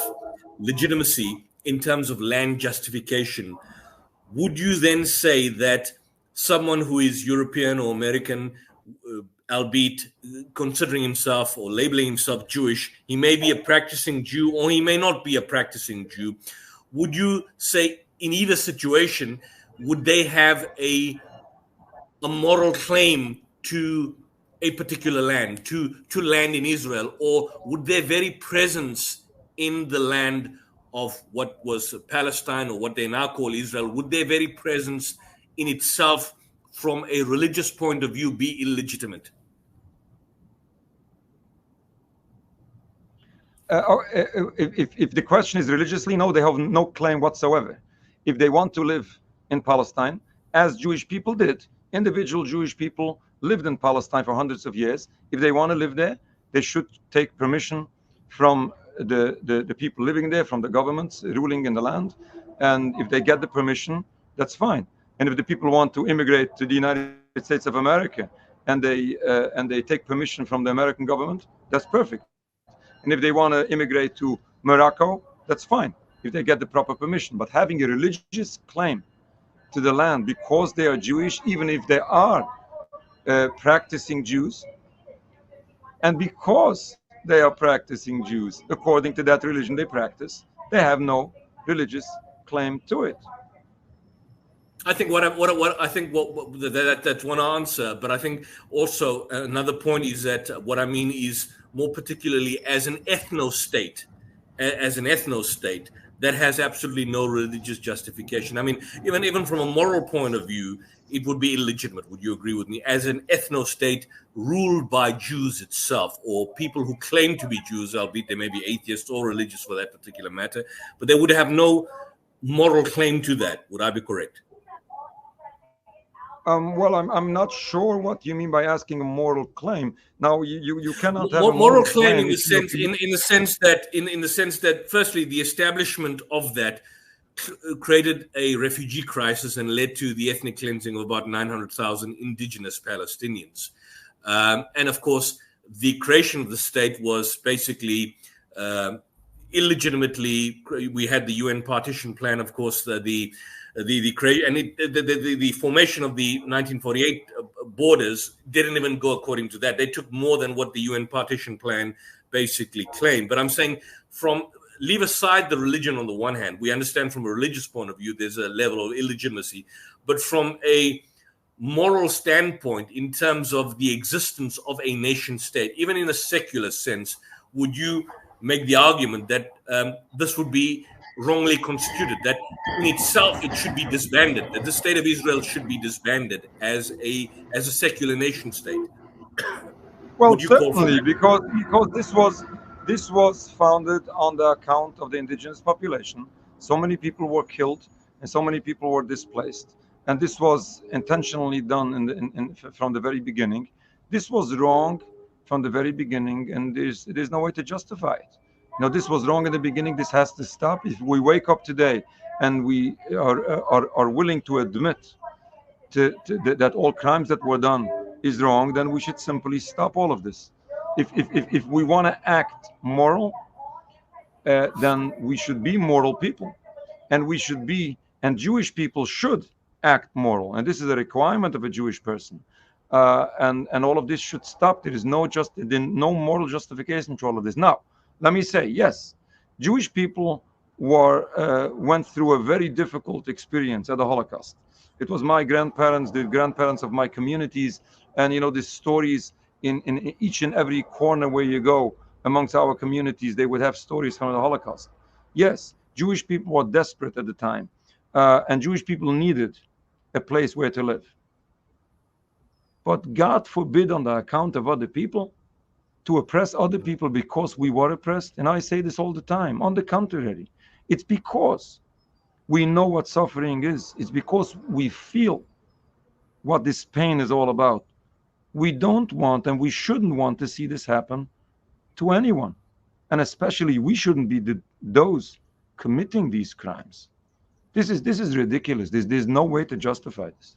legitimacy in terms of land justification, would you then say that someone who is European or American, albeit considering himself or labeling himself Jewish, he may be a practicing Jew or he may not be a practicing Jew, would you say in either situation, would they have a moral claim to a particular land, to land in Israel, or would their very presence in the land of what was Palestine or what they now call Israel, would their very presence in itself from a religious point of view be illegitimate? If the question is religiously, no, they have no claim whatsoever. If they want to live in Palestine, as Jewish people did, individual Jewish people lived in Palestine for hundreds of years. If they want to live there, they should take permission from the people living there, from the governments ruling in the land. And if they get the permission, that's fine. And if the people want to immigrate to the United States of America and they take permission from the American government, that's perfect. And if they want to immigrate to Morocco, that's fine, if they get the proper permission. But having a religious claim to the land because they are Jewish, even if they are practicing Jews, and because they are practicing Jews according to that religion they practice, they have no religious claim to it. I think that's one answer, but I think also another point is that what I mean is more particularly as an ethno-state, that has absolutely no religious justification. I mean, even from a moral point of view, it would be illegitimate. Would you agree with me? As an ethno-state ruled by Jews itself, or people who claim to be Jews, albeit they may be atheists or religious for that particular matter, but they would have no moral claim to that. Would I be correct? Well, I'm not sure what you mean by asking a moral claim. Now, you cannot have a Moral moral claim claim in the if you sense in the sense that firstly the establishment of that created a refugee crisis and led to the ethnic cleansing of about 900,000 indigenous Palestinians, and of course the creation of the state was basically illegitimately. We had the UN partition plan, of course, the formation of the 1948 borders didn't even go according to that. They took more than what the UN partition plan basically claimed. But I'm saying, leave aside the religion on the one hand. We understand from a religious point of view there's a level of illegitimacy, but from a moral standpoint, in terms of the existence of a nation state, even in a secular sense, would you make the argument that this would be wrongly constituted, that in itself it should be disbanded, that the state of Israel should be disbanded as a secular nation state? Well, Would you call for certainly, that? because this was founded on the account of the indigenous population. So many people were killed, and so many people were displaced, and this was intentionally done from the very beginning. This was wrong from the very beginning, and there's no way to justify it. This was wrong in the beginning. This has to stop. If we wake up today and we are willing to admit that all crimes that were done is wrong, then we should simply stop all of this. If we want to act moral, then we should be moral people, and Jewish people should act moral, and this is a requirement of a Jewish person. And all of this should stop. There is no moral justification to all of this. Now, let me say, yes, Jewish people went through a very difficult experience at the Holocaust. It was my grandparents, the grandparents of my communities, and the stories in each and every corner where you go amongst our communities, they would have stories from the Holocaust. Yes, Jewish people were desperate at the time, and Jewish people needed a place where to live. But God forbid, on the account of other people, to oppress other people because we were oppressed. And I say this all the time. On the contrary, it's because we know what suffering is. It's because we feel what this pain is all about. We don't want, and we shouldn't want, to see this happen to anyone. And especially we shouldn't be those committing these crimes. This is ridiculous. There's no way to justify this.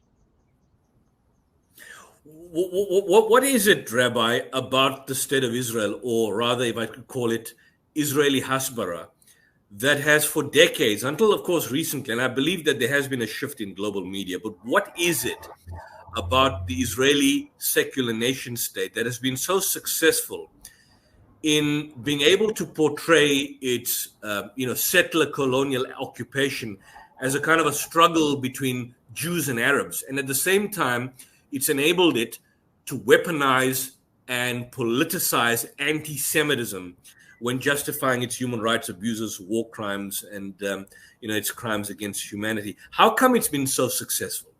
What is it, Rabbi, about the state of Israel, or rather, if I could call it Israeli Hasbara, that has for decades, until of course recently, and I believe that there has been a shift in global media, but what is it about the Israeli secular nation state that has been so successful in being able to portray its settler colonial occupation as a kind of a struggle between Jews and Arabs, and at the same time it's enabled it to weaponize and politicize anti-Semitism when justifying its human rights abuses, war crimes, and its crimes against humanity? How come it's been so successful?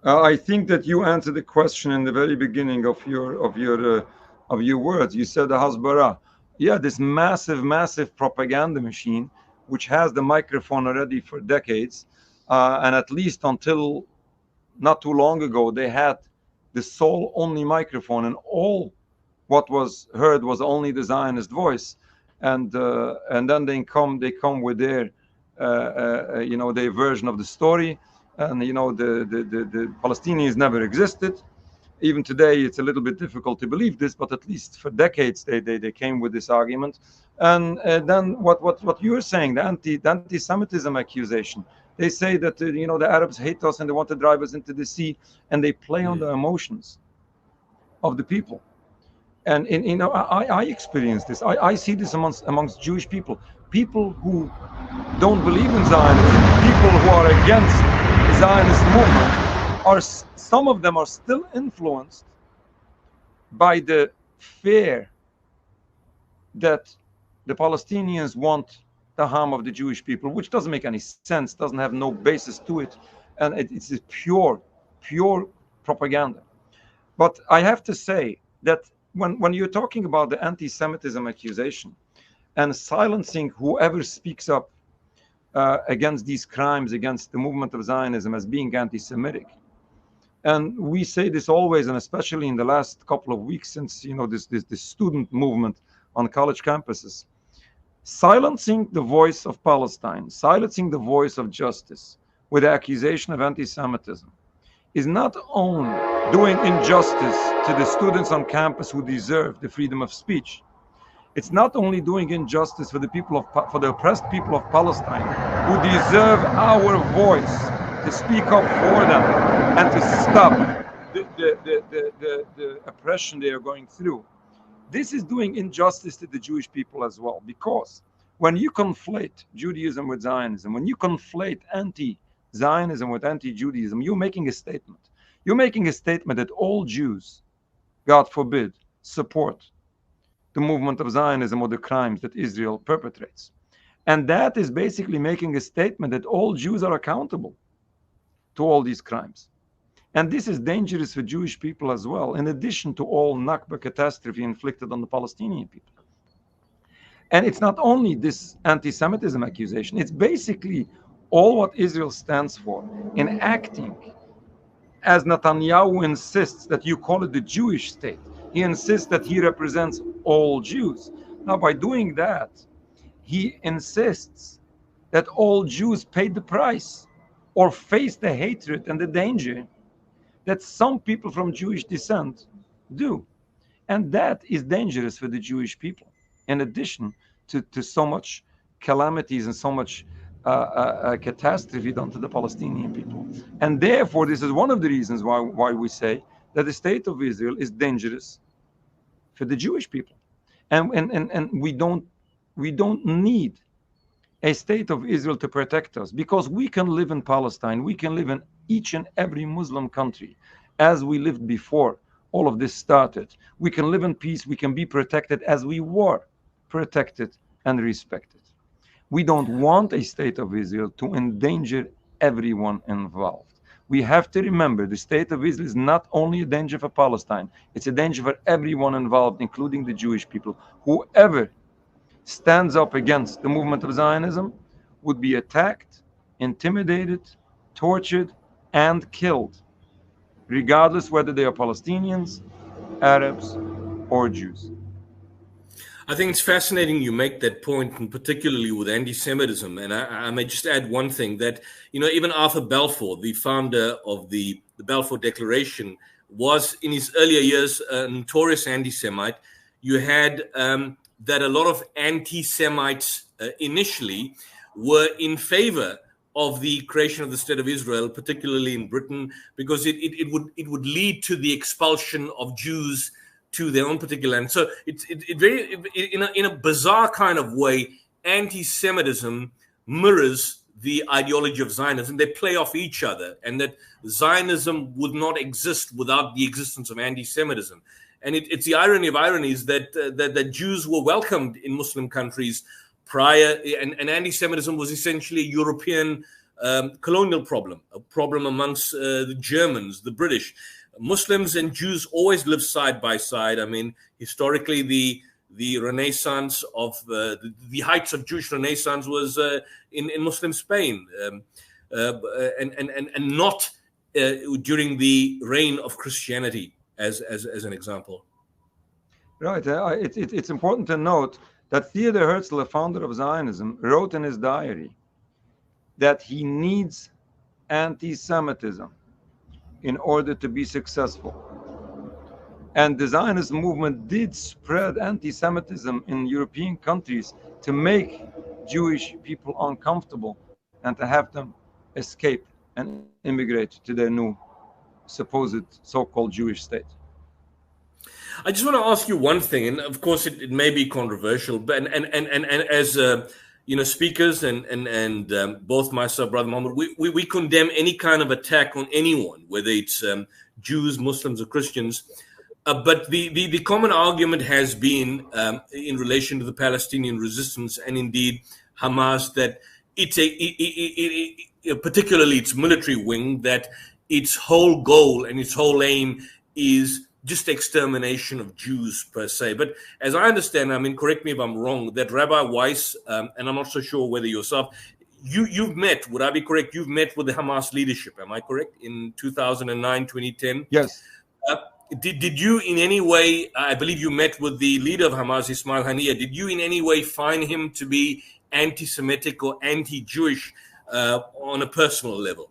I think that you answered the question in the very beginning of your words. You said the Hasbara. Yeah, this massive propaganda machine, which has the microphone already for decades, and at least until not too long ago, they had the sole only microphone, and all what was heard was only the Zionist voice. And then they come with their their version of the story. And the Palestinians never existed. Even today, it's a little bit difficult to believe this, but at least for decades they came with this argument. And then what you're saying, the anti-Semitism accusation, they say that the Arabs hate us and they want to drive us into the sea, and they play on the emotions of the people. And I experience this. I see this amongst Jewish people who don't believe in Zionism, people who are against the Zionist movement. Some of them are still influenced by the fear that the Palestinians want the harm of the Jewish people, which doesn't make any sense, doesn't have no basis to it, and it's pure propaganda. But I have to say that when you're talking about the anti-Semitism accusation and silencing whoever speaks up against these crimes against the movement of Zionism as being anti-Semitic, And we say this always, and especially in the last couple of weeks since, you know, this student movement on college campuses. Silencing the voice of Palestine, silencing the voice of justice with the accusation of anti-Semitism is not only doing injustice to the students on campus who deserve the freedom of speech. It's not only doing injustice for the oppressed people of Palestine who deserve our voice to speak up for them and to stop the oppression they are going through. This is doing injustice to the Jewish people as well, because when you conflate Judaism with Zionism, when you conflate anti-Zionism with anti-Judaism, you're making a statement. You're making a statement that all Jews, God forbid, support the movement of Zionism or the crimes that Israel perpetrates. And that is basically making a statement that all Jews are accountable to all these crimes. And this is dangerous for Jewish people as well, in addition to all Nakba catastrophe inflicted on the Palestinian people. And it's not only this anti-Semitism accusation, it's basically all what Israel stands for in acting as Netanyahu insists that you call it the Jewish state. He insists that he represents all Jews. Now, by doing that, he insists that all Jews paid the price or face the hatred and the danger that some people from Jewish descent do. And that is dangerous for the Jewish people, in addition to so much calamities and so much catastrophe done to the Palestinian people. And therefore, this is one of the reasons why we say that the state of Israel is dangerous for the Jewish people. And we don't need a state of Israel to protect us, because we can live in Palestine, we can live in each and every Muslim country as we lived before all of this started. We can live in peace, we can be protected as we were protected and respected. We don't want a state of Israel to endanger everyone involved. We have to remember the state of Israel is not only a danger for Palestine, it's a danger for everyone involved, including the Jewish people. Whoever stands up against the movement of Zionism would be attacked, intimidated, tortured, and killed, regardless whether they are Palestinians, Arabs, or Jews. I think it's fascinating you make that point, and particularly with anti-Semitism. And I may just add one thing, that, you know, even Arthur Balfour, the founder of the Balfour Declaration, was in his earlier years a notorious anti-Semite. You had that a lot of anti-Semites initially were in favor of the creation of the State of Israel, particularly in Britain, because it would lead to the expulsion of Jews to their own particular land. So it very, in a bizarre kind of way, anti-Semitism mirrors the ideology of Zionism. They play off each other, and that Zionism would not exist without the existence of anti-Semitism. And it's the irony of ironies that Jews were welcomed in Muslim countries prior, and anti-Semitism was essentially a European colonial problem, a problem amongst the Germans, the British. Muslims and Jews always lived side by side. I mean, historically, the Renaissance of the heights of Jewish Renaissance was in Muslim Spain, and not during the reign of Christianity, as an example. Right. It's important to note that Theodor Herzl, the founder of Zionism, wrote in his diary that he needs anti-Semitism in order to be successful. And the Zionist movement did spread anti-Semitism in European countries to make Jewish people uncomfortable and to have them escape and immigrate to their new supposed so-called Jewish state. I just want to ask you one thing, and of course it may be controversial, but and as you know, speakers and both myself, Brother Muhammad, we condemn any kind of attack on anyone, whether it's Jews, Muslims, or Christians. But the common argument has been in relation to the Palestinian resistance and indeed Hamas, that it's particularly its military wing, that its whole goal and its whole aim is just extermination of Jews per se. But as I understand, I mean, correct me if I'm wrong, that Rabbi Weiss, and I'm not so sure whether yourself, you've met, would I be correct? You've met with the Hamas leadership, am I correct? In 2009, 2010? Yes. Did you in any way, I believe you met with the leader of Hamas, Ismail Haniyeh, did you in any way find him to be anti-Semitic or anti-Jewish on a personal level?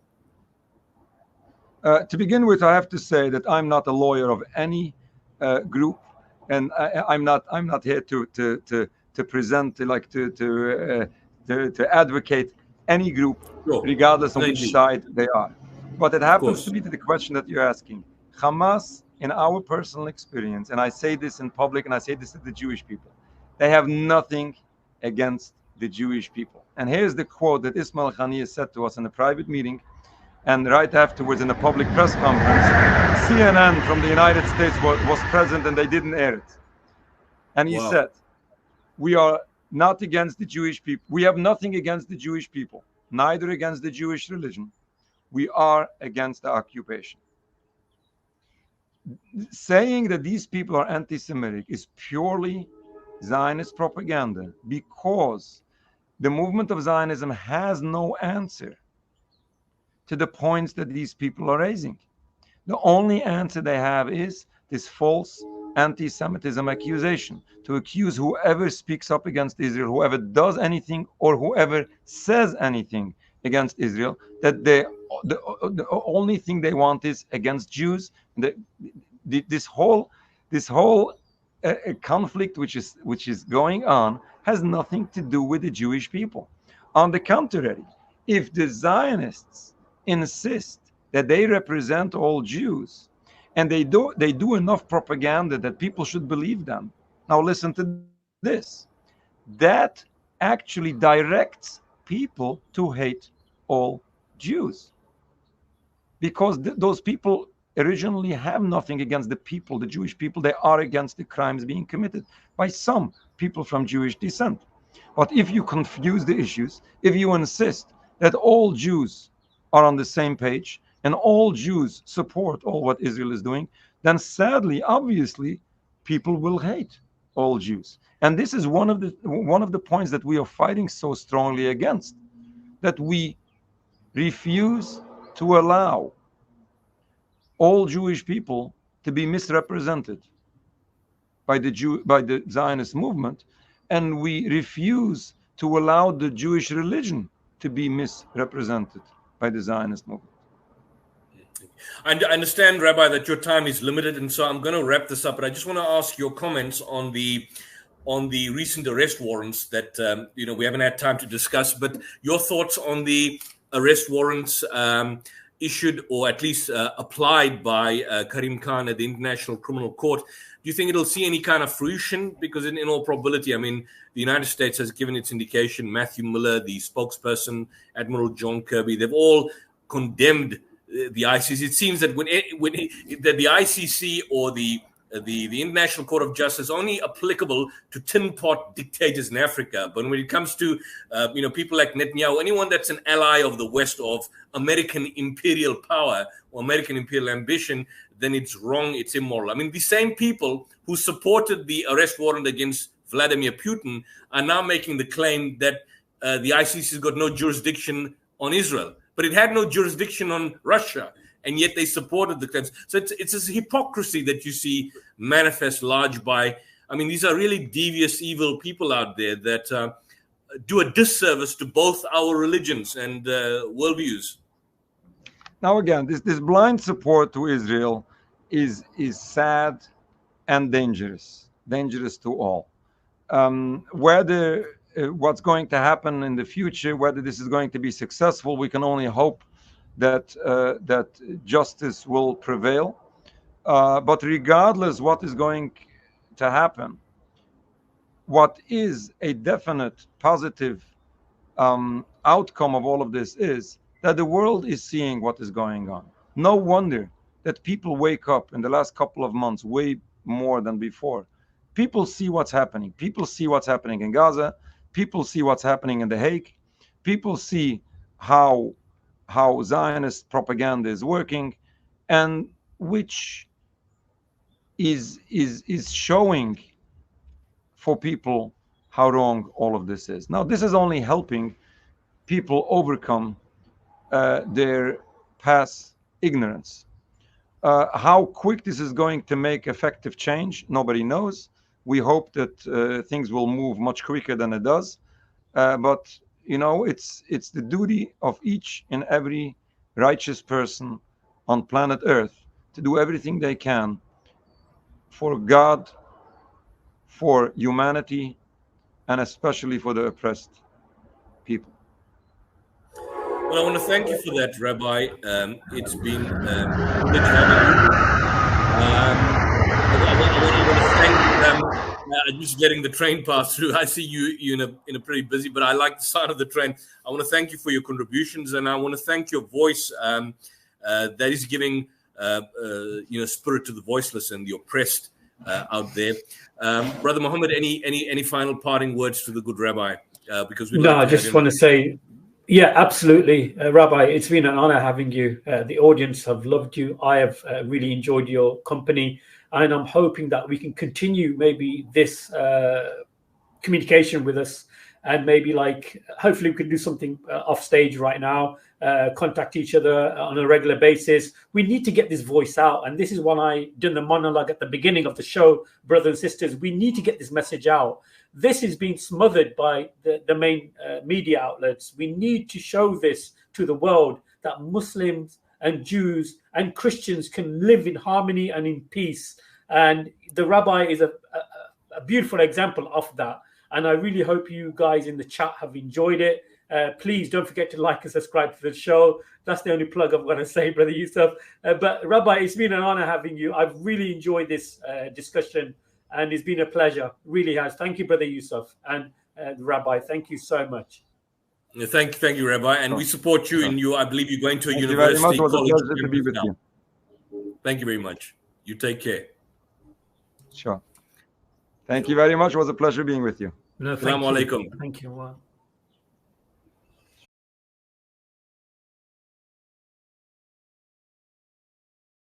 To begin with, I have to say that I'm not a lawyer of any group, and I'm not here to present, to advocate any group, regardless of which side they are. But it happens to be the question that you're asking. Hamas, in our personal experience, and I say this in public, and I say this to the Jewish people, they have nothing against the Jewish people. And here's the quote that Ismail Haniyeh said to us in a private meeting, and right afterwards in a public press conference. CNN from the United States was present, and they didn't air it. And he said, we are not against the Jewish people. We have nothing against the Jewish people, neither against the Jewish religion. We are against the occupation. Saying that these people are anti-Semitic is purely Zionist propaganda, because the movement of Zionism has no answer to the points that these people are raising. The only answer they have is this false anti-Semitism accusation, to accuse whoever speaks up against Israel, whoever does anything, or whoever says anything against Israel, that the only thing they want is against Jews. This whole conflict which is going on has nothing to do with the Jewish people. On the contrary, if the Zionists insist that they represent all Jews, and they do enough propaganda that people should believe them. Now listen to this. That actually directs people to hate all Jews, because those people originally have nothing against the people, the Jewish people. They are against the crimes being committed by some people from Jewish descent. But if you confuse the issues, if you insist that all Jews are on the same page and all Jews support all what Israel is doing, then sadly, obviously, people will hate all Jews. And this is one of the points that we are fighting so strongly against, that we refuse to allow all Jewish people to be misrepresented by the Zionist movement, and we refuse to allow the Jewish religion to be misrepresented by the Zionist movement. I understand, Rabbi, that your time is limited, and so I'm going to wrap this up. But I just want to ask your comments on the recent arrest warrants that we haven't had time to discuss. But your thoughts on the arrest warrants issued, or at least applied by Karim Khan at the International Criminal Court. Do you think it'll see any kind of fruition? Because in all probability, I mean, the United States has given its indication. Matthew Miller, the spokesperson, Admiral John Kirby, they've all condemned the ICC. It seems that when the ICC or the International Court of Justice only applicable to tin pot dictators in Africa, but when it comes to people like Netanyahu, anyone that's an ally of the West, of American imperial power or American imperial ambition, then it's wrong, it's immoral. I mean, the same people who supported the arrest warrant against Vladimir Putin are now making the claim that the ICC has got no jurisdiction on Israel, but it had no jurisdiction on Russia, and yet they supported the claims. So it's this hypocrisy that you see manifest large by, I mean, these are really devious, evil people out there that do a disservice to both our religions and worldviews. Now, again, this blind support to Israel is sad and dangerous to all. Whether what's going to happen in the future, whether this is going to be successful, we can only hope that justice will prevail. But regardless what is going to happen, what is a definite positive outcome of all of this is that the world is seeing what is going on. No wonder that people wake up in the last couple of months way more than before. People see what's happening. People see what's happening in Gaza. People see what's happening in The Hague. People see how Zionist propaganda is working, and which is showing for people how wrong all of this is. Now, this is only helping people overcome their past ignorance. How quick this is going to make effective change, nobody knows. We hope that things will move much quicker than it does. But you know, it's the duty of each and every righteous person on planet Earth to do everything they can for God, for humanity, and especially for the oppressed people. Well, I want to thank you for that, Rabbi. It's been a privilege having you. I want to thank just letting the train pass through. I see you're in a pretty busy, but I like the sound of the train. I want to thank you for your contributions, and I want to thank your voice that is giving spirit to the voiceless and the oppressed out there. Brother Muhammad, any final parting words to the good Rabbi? Because I just want to say, yeah, absolutely, Rabbi. It's been an honor having you. The audience have loved you. I have really enjoyed your company, and I'm hoping that we can continue maybe this communication with us, and maybe hopefully we can do something off stage right now. Contact each other on a regular basis. We need to get this voice out, and this is when I did the monologue at the beginning of the show, brothers and sisters. We need to get this message out. This is being smothered by the main media outlets. We need to show this to the world, that Muslims and Jews and Christians can live in harmony and in peace. And the Rabbi is a beautiful example of that. And I really hope you guys in the chat have enjoyed it. Please don't forget to like and subscribe to the show. That's the only plug I'm going to say, Brother Yusuf. But Rabbi, it's been an honor having you. I've really enjoyed this discussion, and it's been a pleasure. Really has. Thank you, Brother Yusuf, and Rabbi. Thank you so much. Thank you, Rabbi. And we support you in I believe you're going to a university. Thank you very much. It was a pleasure to be with you. Thank you very much. You take care. Sure. Thank you very much. It was a pleasure being with you. No, Assalamu alaikum. Thank you.